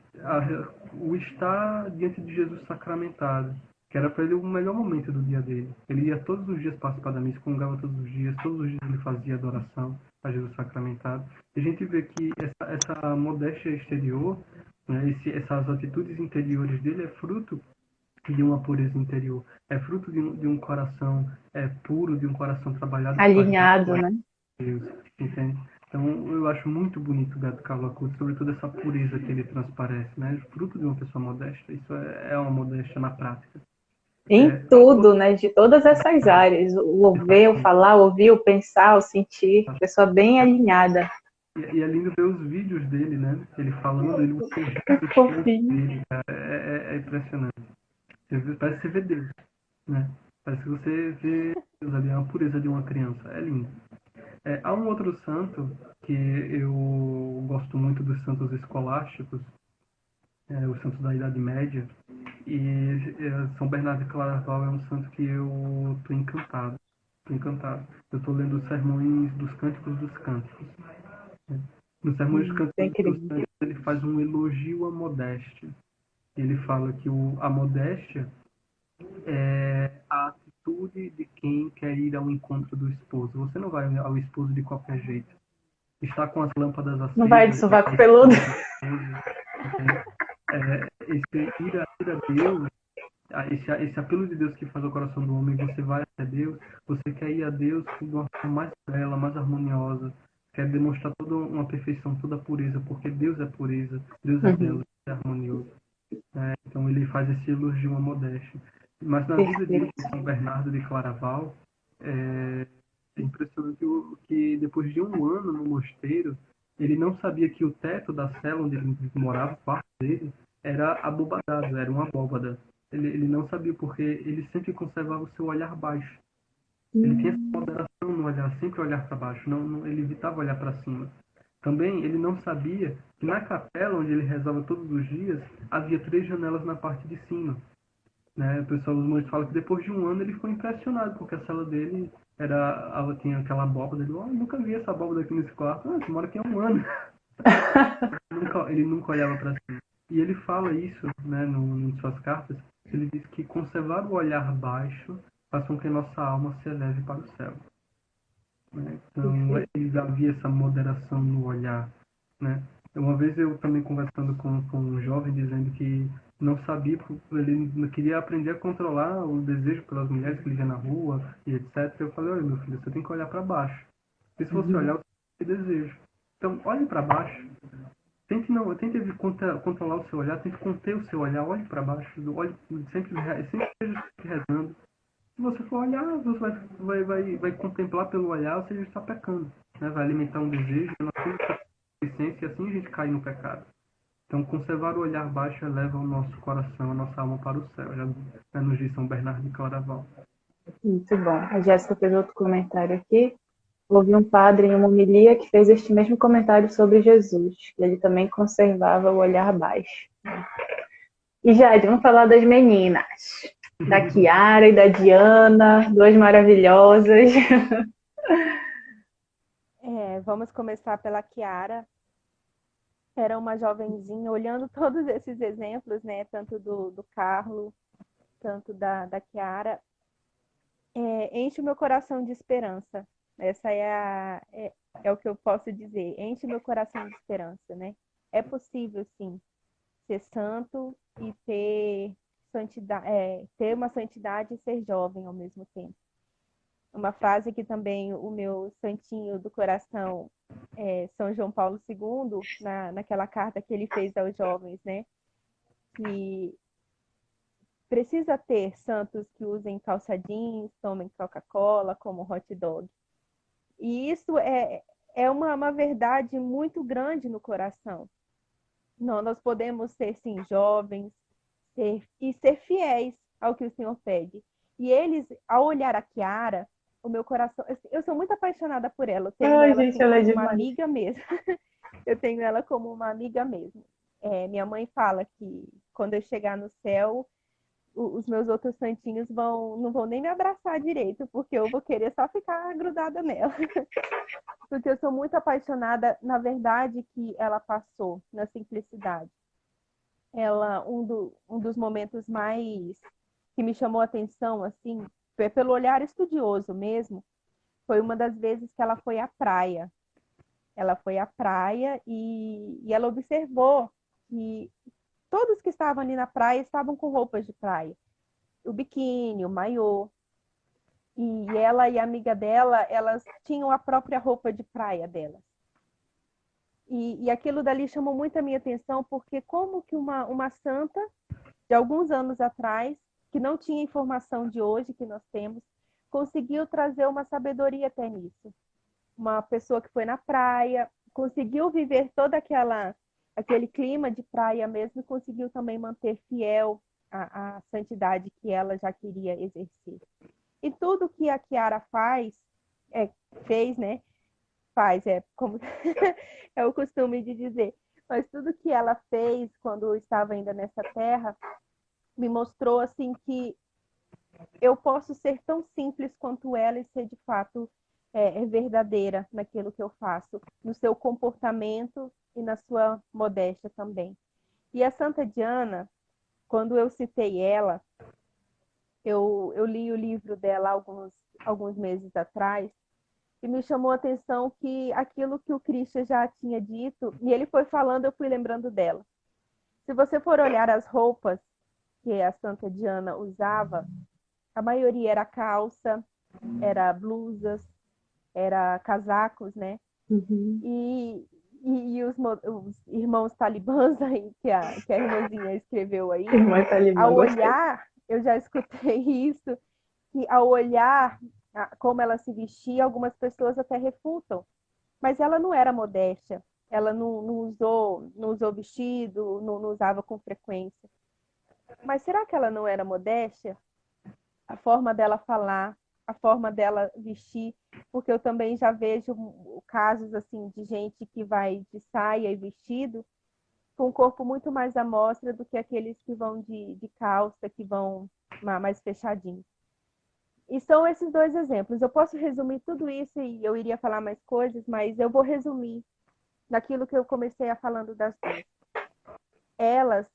o estar diante de Jesus sacramentado, que era para ele o melhor momento do dia dele. Ele ia todos os dias participar da missa, comungava todos os dias ele fazia adoração a Jesus sacramentado. E a gente vê que essa modéstia exterior, né, essas atitudes interiores dele é fruto de uma pureza interior, é fruto de um coração puro, de um coração trabalhado que faz Alinhado, né? Deus, entende? Então, eu acho muito bonito o Beato Carlo Acutis, sobretudo essa pureza que ele transparece, né? Fruto de uma pessoa modesta. Isso é uma modéstia na prática. Em tudo, né? De todas essas áreas. O ouvir, o falar, o ouvir, o pensar, o sentir. Pessoa bem alinhada. E é lindo ver os vídeos dele, né? Ele falando, ele usa os Que gestos fofinho. dele, cara. É impressionante. Parece que você vê Deus, né? Parece que você vê Deus ali, a pureza de uma criança. É lindo. Há um outro santo que eu gosto muito dos santos escolásticos, os santos da Idade Média, e São Bernardo de Claraval é um santo que eu estou encantado. Estou encantado. Eu estou lendo os sermões dos Cânticos dos Cânticos. Né? Nos sermões dos É Cânticos dos incrível. Cânticos ele faz um elogio à modéstia. Ele fala que a modéstia é a atitude de quem quer ir ao encontro do esposo. Você não vai ao esposo de qualquer jeito. Está com as lâmpadas Não vai de acesas, sovaco peludo. ir a Deus, esse apelo de Deus que faz o coração do homem, você vai até Deus, você quer ir a Deus de uma forma mais bela, mais harmoniosa, quer demonstrar toda uma perfeição, toda a pureza, porque Deus é pureza, Deus é belo, Uhum. Deus é harmonioso. Então ele faz esse elogio à modéstia. Mas na vida de Perfeito. São Bernardo de Claraval, é impressionante que depois de um ano no mosteiro, ele não sabia que o teto da cela onde ele morava, o quarto dele, era abobadado, era uma abóbada. Ele não sabia porque ele sempre conservava o seu olhar baixo. Ele tinha essa moderação no olhar, sempre olhar para baixo, ele evitava olhar para cima. Também ele não sabia que na capela onde ele rezava todos os dias havia 3 janelas na parte de cima, né? O pessoal dos monges fala que depois de um ano ele ficou impressionado porque a cela dele ela tinha aquela abóbada. Ele, nunca vi essa abóbada aqui nesse quarto. Você mora aqui há um ano. Ele nunca olhava para cima. E ele fala isso, né, em suas cartas. Ele diz que conservar o olhar baixo faz com que nossa alma se eleve para o céu. Né? Então, Perfeito. ele havia essa moderação no olhar, né? Uma vez eu também conversando com um jovem dizendo que não sabia, ele não queria aprender a controlar o desejo pelas mulheres que ele via na rua e etc. Eu falei, olha meu filho, você tem que olhar para baixo. E se você olhar, você tem desejo. Então, olhe para baixo. Tente controlar o seu olhar, tente conter o seu olhar, olhe para baixo, olhe, sempre esteja rezando. Se você for olhar, você vai contemplar pelo olhar, você já está pecando. Né? Vai alimentar um desejo, nós temos licença e assim a gente cai no pecado. Então, conservar o olhar baixo eleva o nosso coração, a nossa alma para o céu. Já nos diz São Bernardo de Claraval. Muito bom. A Jéssica fez outro comentário aqui. Houve um padre em uma homilia que fez este mesmo comentário sobre Jesus. Ele também conservava o olhar baixo. E Jade, vamos falar das meninas. Da Kiara e da Diana, duas maravilhosas. Vamos começar pela Kiara. Era uma jovenzinha, olhando todos esses exemplos, né? Tanto do Carlo tanto da Chiara, enche o meu coração de esperança. Essa é o que eu posso dizer. Enche o meu coração de esperança, né? É possível, sim, ser santo e ter santidade, ter uma santidade e ser jovem ao mesmo tempo. Uma frase que também o meu santinho do coração, São João Paulo II, naquela carta que ele fez aos jovens, né? Que precisa ter santos que usem calça jeans, tomem Coca-Cola como hot dog. E isso é uma verdade muito grande no coração. Não, nós podemos ser, sim, jovens e ser fiéis ao que o Senhor pede. E eles, ao olhar a Chiara, o meu coração... Eu sou muito apaixonada por ela. Eu tenho Ai, ela gente, assim, ela é como uma demais. amiga mesmo. Eu tenho ela como uma amiga mesmo. Minha mãe fala que quando eu chegar no céu, os meus outros santinhos não vão nem me abraçar direito, porque eu vou querer só ficar grudada nela. Porque eu sou muito apaixonada na verdade que ela passou, na simplicidade. Um dos momentos mais que me chamou a atenção, assim, pelo olhar estudioso mesmo, foi uma das vezes que ela foi à praia. Ela foi à praia e ela observou que todos que estavam ali na praia estavam com roupas de praia. O biquíni, o maiô. E ela e a amiga dela, elas tinham a própria roupa de praia delas. E aquilo dali chamou muito a minha atenção, porque como que uma santa de alguns anos atrás, que não tinha informação de hoje que nós temos, conseguiu trazer uma sabedoria até nisso. Uma pessoa que foi na praia, conseguiu viver todo aquele clima de praia mesmo e conseguiu também manter fiel à santidade que ela já queria exercer. E tudo que a Chiara fez, né? Faz, como é o costume de dizer. Mas tudo que ela fez quando estava ainda nessa terra me mostrou assim que eu posso ser tão simples quanto ela e ser de fato verdadeira naquilo que eu faço, no seu comportamento e na sua modéstia também. E a Santa Diana, quando eu citei ela, eu li o livro dela alguns meses atrás e me chamou a atenção que aquilo que o Christian já tinha dito, e ele foi falando, eu fui lembrando dela. Se você for olhar as roupas que a Santa Diana usava, a maioria era calça, era blusas, era casacos, né? Uhum. E os irmãos talibãs aí, que a irmãzinha escreveu aí, Irmã Talibã, ao gostei. olhar, eu já escutei isso, que ao olhar como ela se vestia, algumas pessoas até refutam. Mas ela não era modéstia, ela não usou vestido, não usava com frequência. Mas será que ela não era modéstia? A forma dela falar, a forma dela vestir, porque eu também já vejo casos assim de gente que vai de saia e vestido com um corpo muito mais à mostra do que aqueles que vão de calça, que vão mais fechadinho. E são esses dois exemplos. Eu posso resumir tudo isso e eu iria falar mais coisas, mas eu vou resumir naquilo que eu comecei a falando das duas. Elas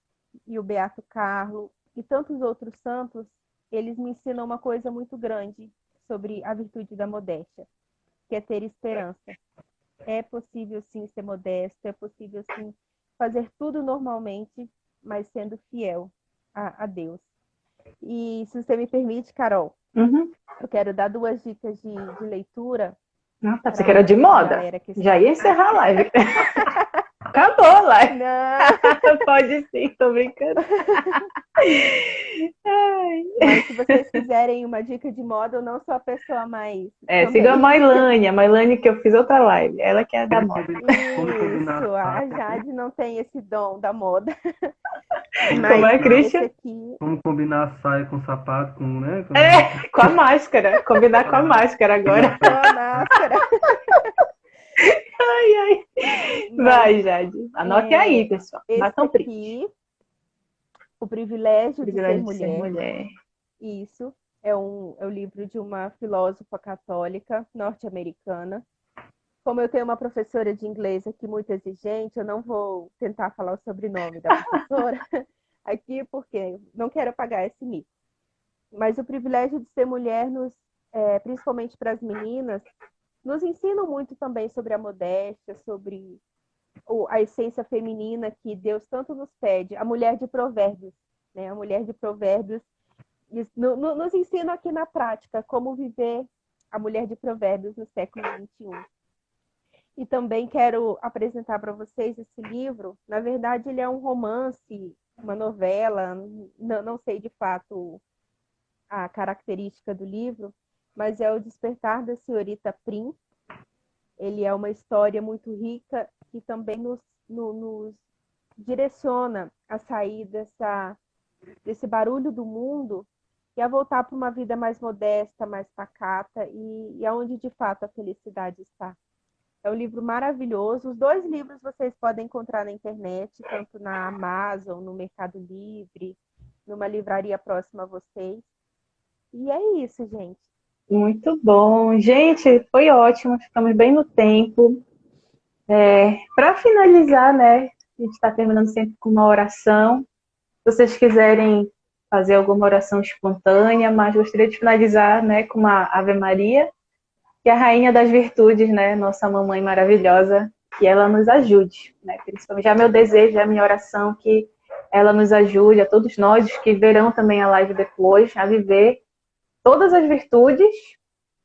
e o Beato Carlo e tantos outros santos, eles me ensinam uma coisa muito grande sobre a virtude da modéstia, que é ter esperança. É possível sim ser modesto, é possível sim fazer tudo normalmente, mas sendo fiel a Deus. E se você me permite, Carol, Uhum. eu quero dar 2 dicas de leitura Ah, tá. Você que para era de a moda. galera que Já está... ia encerrar a live. Acabou a live. Não, Pode sim, tô brincando. Ai. mas se vocês quiserem uma dica de moda, eu não sou a pessoa mais Siga a também. Mailane. A Mailane que eu fiz outra live. Ela que é da moda. Como combinar Isso, a saia, Jade não tem esse dom da moda. Como Mas é, esse Christian? aqui, como combinar a saia com sapato, com, né? Com a máscara. Combinar com a máscara agora. com a máscara. Ai, ai. Mas Vai, Jade. Anote aí, pessoal. esse Batam print. aqui, O Privilégio de Ser Privilégio de ser Mulher, mulher. isso é o livro de uma filósofa católica norte-americana. Como eu tenho uma professora de inglês aqui muito exigente, eu não vou tentar falar o sobrenome da professora aqui, porque não quero pagar esse mico. mas o privilégio de ser mulher, principalmente para as meninas, nos ensina muito também sobre a modéstia, sobre a essência feminina que Deus tanto nos pede, a mulher de Provérbios, né? A mulher de Provérbios nos ensina aqui na prática como viver a mulher de Provérbios no século XXI. E também quero apresentar para vocês esse livro. Na verdade, ele é um romance, uma novela, não sei de fato a característica do livro, mas é O Despertar da Senhorita Prim. Ele é uma história muito rica que também nos direciona a sair desse barulho do mundo e a voltar para uma vida mais modesta, mais pacata e aonde de fato a felicidade está. É um livro maravilhoso. Os 2 livros vocês podem encontrar na internet, tanto na Amazon, no Mercado Livre, numa livraria próxima a vocês. E é isso, gente. Muito bom. Gente, foi ótimo. Ficamos bem no tempo. Para finalizar, né? A gente está terminando sempre com uma oração. Se vocês quiserem fazer alguma oração espontânea, mas gostaria de finalizar, né, com uma Ave Maria, que é a rainha das virtudes, né? Nossa mamãe maravilhosa, que ela nos ajude, né? Principalmente, já meu desejo, a minha oração, que ela nos ajude, a todos nós que verão também a live depois, a viver todas as virtudes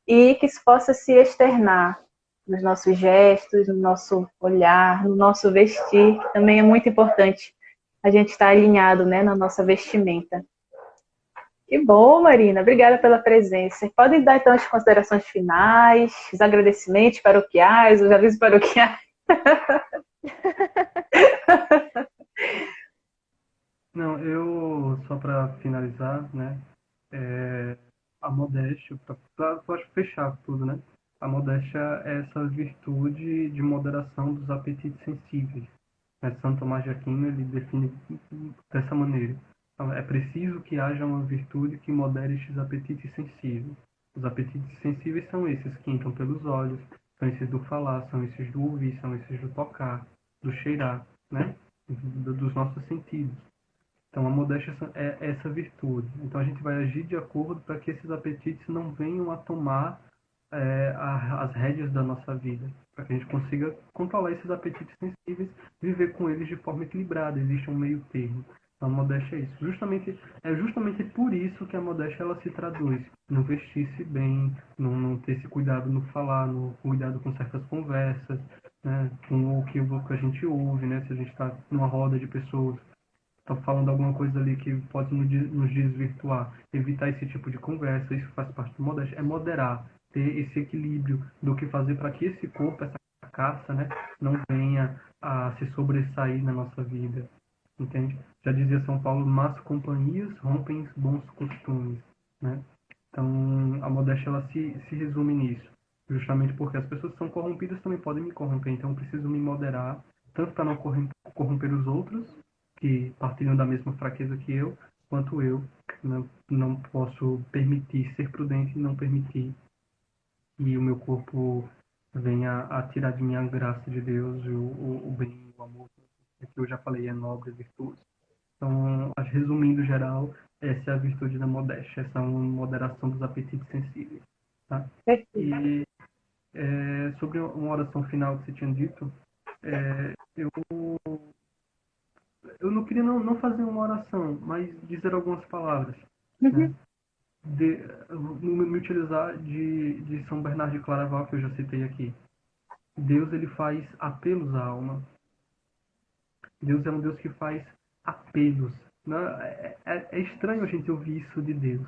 e que isso possa se externar nos nossos gestos, no nosso olhar, no nosso vestir, que também é muito importante a gente estar alinhado, né, na nossa vestimenta. Que bom, Marina. Obrigada pela presença. Podem dar, então, as considerações finais, os agradecimentos paroquiais, os avisos paroquiais. Não, eu, só para finalizar, né, a modéstia, para fechar tudo, né, a modéstia é essa virtude de moderação dos apetites sensíveis. Né? Santo Tomás de Aquino, ele define dessa maneira. Então, é preciso que haja uma virtude que modere estes apetites sensíveis. Os apetites sensíveis são esses que entram pelos olhos, são esses do falar, são esses do ouvir, são esses do tocar, do cheirar, né? Dos nossos sentidos. Então, a modéstia é essa virtude. Então, a gente vai agir de acordo para que esses apetites não venham a tomar as rédeas da nossa vida, para que a gente consiga controlar esses apetites sensíveis, viver com eles de forma equilibrada. Existe um meio termo. Então, a modéstia é isso. Justamente por isso que a modéstia ela se traduz no vestir-se bem, no ter esse cuidado no falar, no cuidado com certas conversas, né, com o que a gente ouve, né, se a gente está numa roda de pessoas está falando alguma coisa ali que pode nos desvirtuar, evitar esse tipo de conversa, isso faz parte do modéstia, é moderar, ter esse equilíbrio do que fazer para que esse corpo, essa carcaça, né, não venha a se sobressair na nossa vida, entende? Já dizia São Paulo, más companhias rompem bons costumes, né? Então, a modéstia ela se resume nisso, justamente porque as pessoas que são corrompidas também podem me corromper, então eu preciso me moderar, tanto para não corromper os outros, que partilham da mesma fraqueza que eu, quanto eu não posso permitir ser prudente e não permitir que o meu corpo venha a tirar de mim a graça de Deus, o bem, o amor, que eu já falei, é nobre, é virtuoso. Então, resumindo geral, essa é a virtude da modéstia, essa é uma moderação dos apetites sensíveis. Tá? E sobre uma oração final que você tinha dito, eu não queria não fazer uma oração, mas dizer algumas palavras, né? Me utilizar de São Bernardo de Claraval, que eu já citei aqui. Deus ele faz apelos à alma. Deus é um Deus que faz apelos. É estranho a gente ouvir isso de Deus.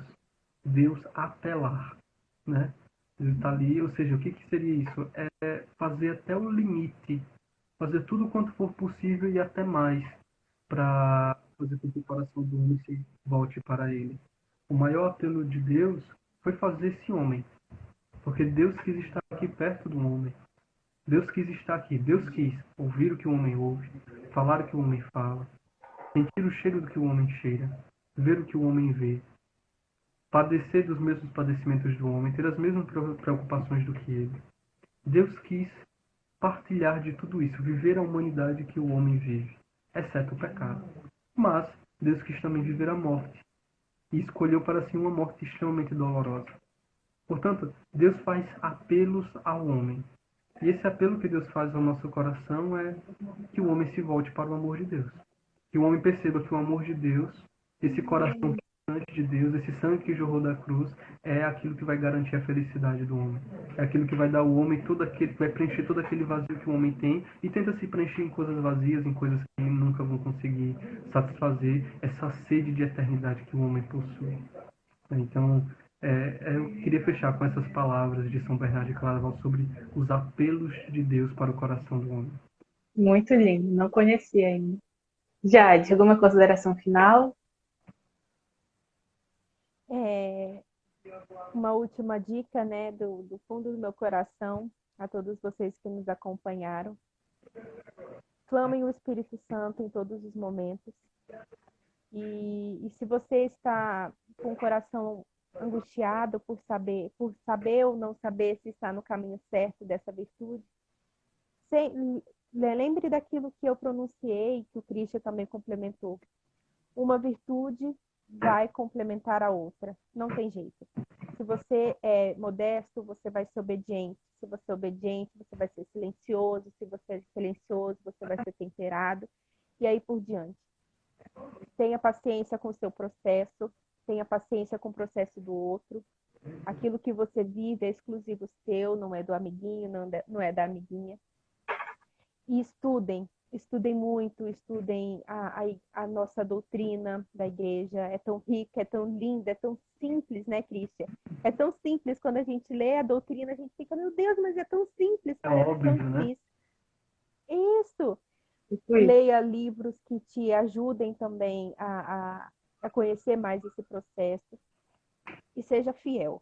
Deus apelar, né? Deus está ali, ou seja, o que seria isso? É fazer até o limite, fazer tudo quanto for possível e até mais para fazer com que o coração do homem se volte para ele. O maior apelo de Deus foi fazer esse homem, porque Deus quis estar aqui perto do homem. Deus quis estar aqui. Deus quis ouvir o que o homem ouve, falar o que o homem fala, sentir o cheiro do que o homem cheira, ver o que o homem vê, padecer dos mesmos padecimentos do homem, ter as mesmas preocupações do que ele. Deus quis partilhar de tudo isso, viver a humanidade que o homem vive, exceto o pecado. Mas Deus quis também viver a morte. e escolheu para si uma morte extremamente dolorosa. Portanto, Deus faz apelos ao homem. E esse apelo que Deus faz ao nosso coração é que o homem se volte para o amor de Deus. Que o homem perceba que o amor de Deus, esse coração de Deus, esse sangue que jorrou da cruz, é aquilo que vai garantir a felicidade do homem. É aquilo que vai dar ao homem vai preencher todo aquele vazio que o homem tem e tenta se preencher em coisas vazias, em coisas que nunca vão conseguir satisfazer essa sede de eternidade que o homem possui. Então, eu queria fechar com essas palavras de São Bernardo de Claraval sobre os apelos de Deus para o coração do homem. Muito lindo, não conhecia ainda. Jade, alguma consideração final? Uma última dica, né, do fundo do meu coração, a todos vocês que nos acompanharam. Clamem o Espírito Santo em todos os momentos. E se você está com o coração angustiado por saber ou não saber se está no caminho certo dessa virtude, lembre daquilo que eu pronunciei, que o Cristo também complementou. Uma virtude vai complementar a outra. Não tem jeito. Se você é modesto, você vai ser obediente. Se você é obediente, você vai ser silencioso. Se você é silencioso, você vai ser temperado. E aí por diante. Tenha paciência com o seu processo. Tenha paciência com o processo do outro. Aquilo que você vive é exclusivo seu, não é do amiguinho, não é da amiguinha. E estudem muito, estudem a nossa doutrina da igreja. É tão rica, é tão linda, é tão simples, né, Cristian? É tão simples, quando a gente lê a doutrina, a gente fica, meu Deus, mas é tão simples, parece óbvio, tão né? difícil. Isso! Leia livros que te ajudem também a conhecer mais esse processo. E seja fiel.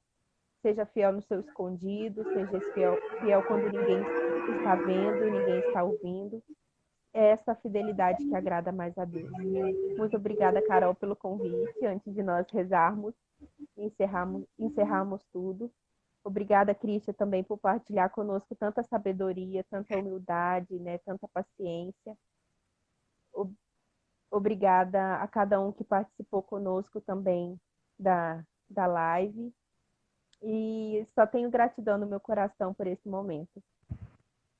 Seja fiel no seu escondido, seja fiel quando ninguém está vendo, ninguém está ouvindo. É essa fidelidade que agrada mais a Deus. Muito obrigada, Carol, pelo convite. Antes de nós rezarmos e encerrarmos tudo. Obrigada, Cristian, também por partilhar conosco tanta sabedoria, tanta humildade, né, tanta paciência. Obrigada a cada um que participou conosco também da live. E só tenho gratidão no meu coração por esse momento.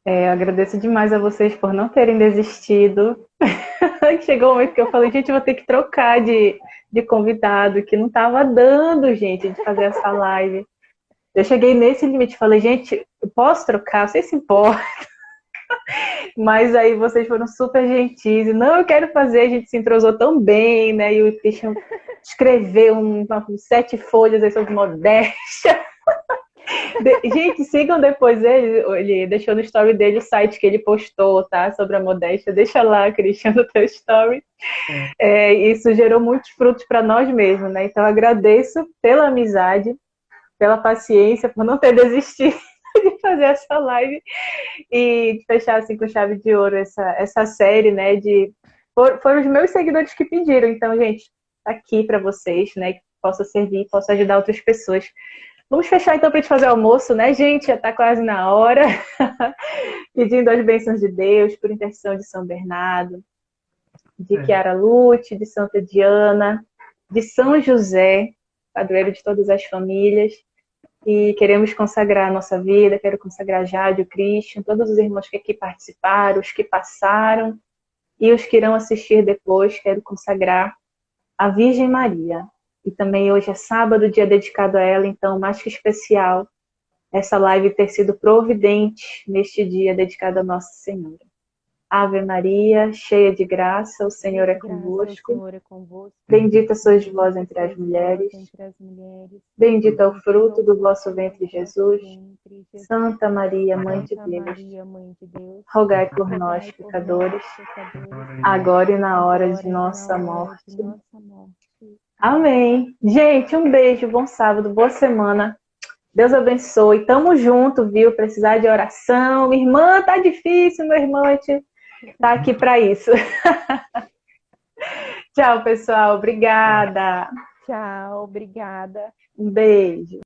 Eu agradeço demais a vocês por não terem desistido. Chegou um momento que eu falei, gente, eu vou ter que trocar de convidado, que não estava dando, gente, de fazer essa live. Eu cheguei nesse limite, falei, gente, eu posso trocar? Vocês se importam? Mas aí vocês foram super gentis. E, não, eu quero fazer, a gente se entrosou tão bem, né? E o Christian escreveu 7 folhas aí sobre modéstia. Gente, sigam depois ele deixou no story dele o site que ele postou, tá? Sobre a modéstia. Deixa lá, Christian, no teu story. Isso gerou muitos frutos para nós mesmos, né? Então, agradeço pela amizade, pela paciência, por não ter desistido de fazer essa live e de fechar assim com chave de ouro essa série, né? Foram os meus seguidores que pediram. Então, gente, tá aqui para vocês, né? Que possa servir, possa ajudar outras pessoas. Vamos fechar então para a gente fazer o almoço, né, gente? Já está quase na hora. Pedindo as bênçãos de Deus, por intercessão de São Bernardo, de Chiara Lute, de Santa Diana, de São José, padroeiro de todas as famílias. E queremos consagrar a nossa vida, quero consagrar Jade, o Christian, todos os irmãos que aqui participaram, os que passaram e os que irão assistir depois, quero consagrar a Virgem Maria. E também hoje é sábado, dia dedicado a ela, então mais que especial essa live ter sido providente neste dia dedicado a Nossa Senhora. Ave Maria, cheia de graça, o Senhor é convosco. Bendita sois vós entre as mulheres. Bendito é o fruto do vosso ventre, Jesus. Santa Maria, Mãe de Deus, rogai por nós, pecadores, agora e na hora de nossa morte. Amém. Gente, um beijo, bom sábado, boa semana. Deus abençoe. Tamo junto, viu? Precisar de oração. Minha irmã, tá difícil, meu irmão, a gente tá aqui para isso. Tchau, pessoal. Obrigada. Tchau, obrigada. Um beijo.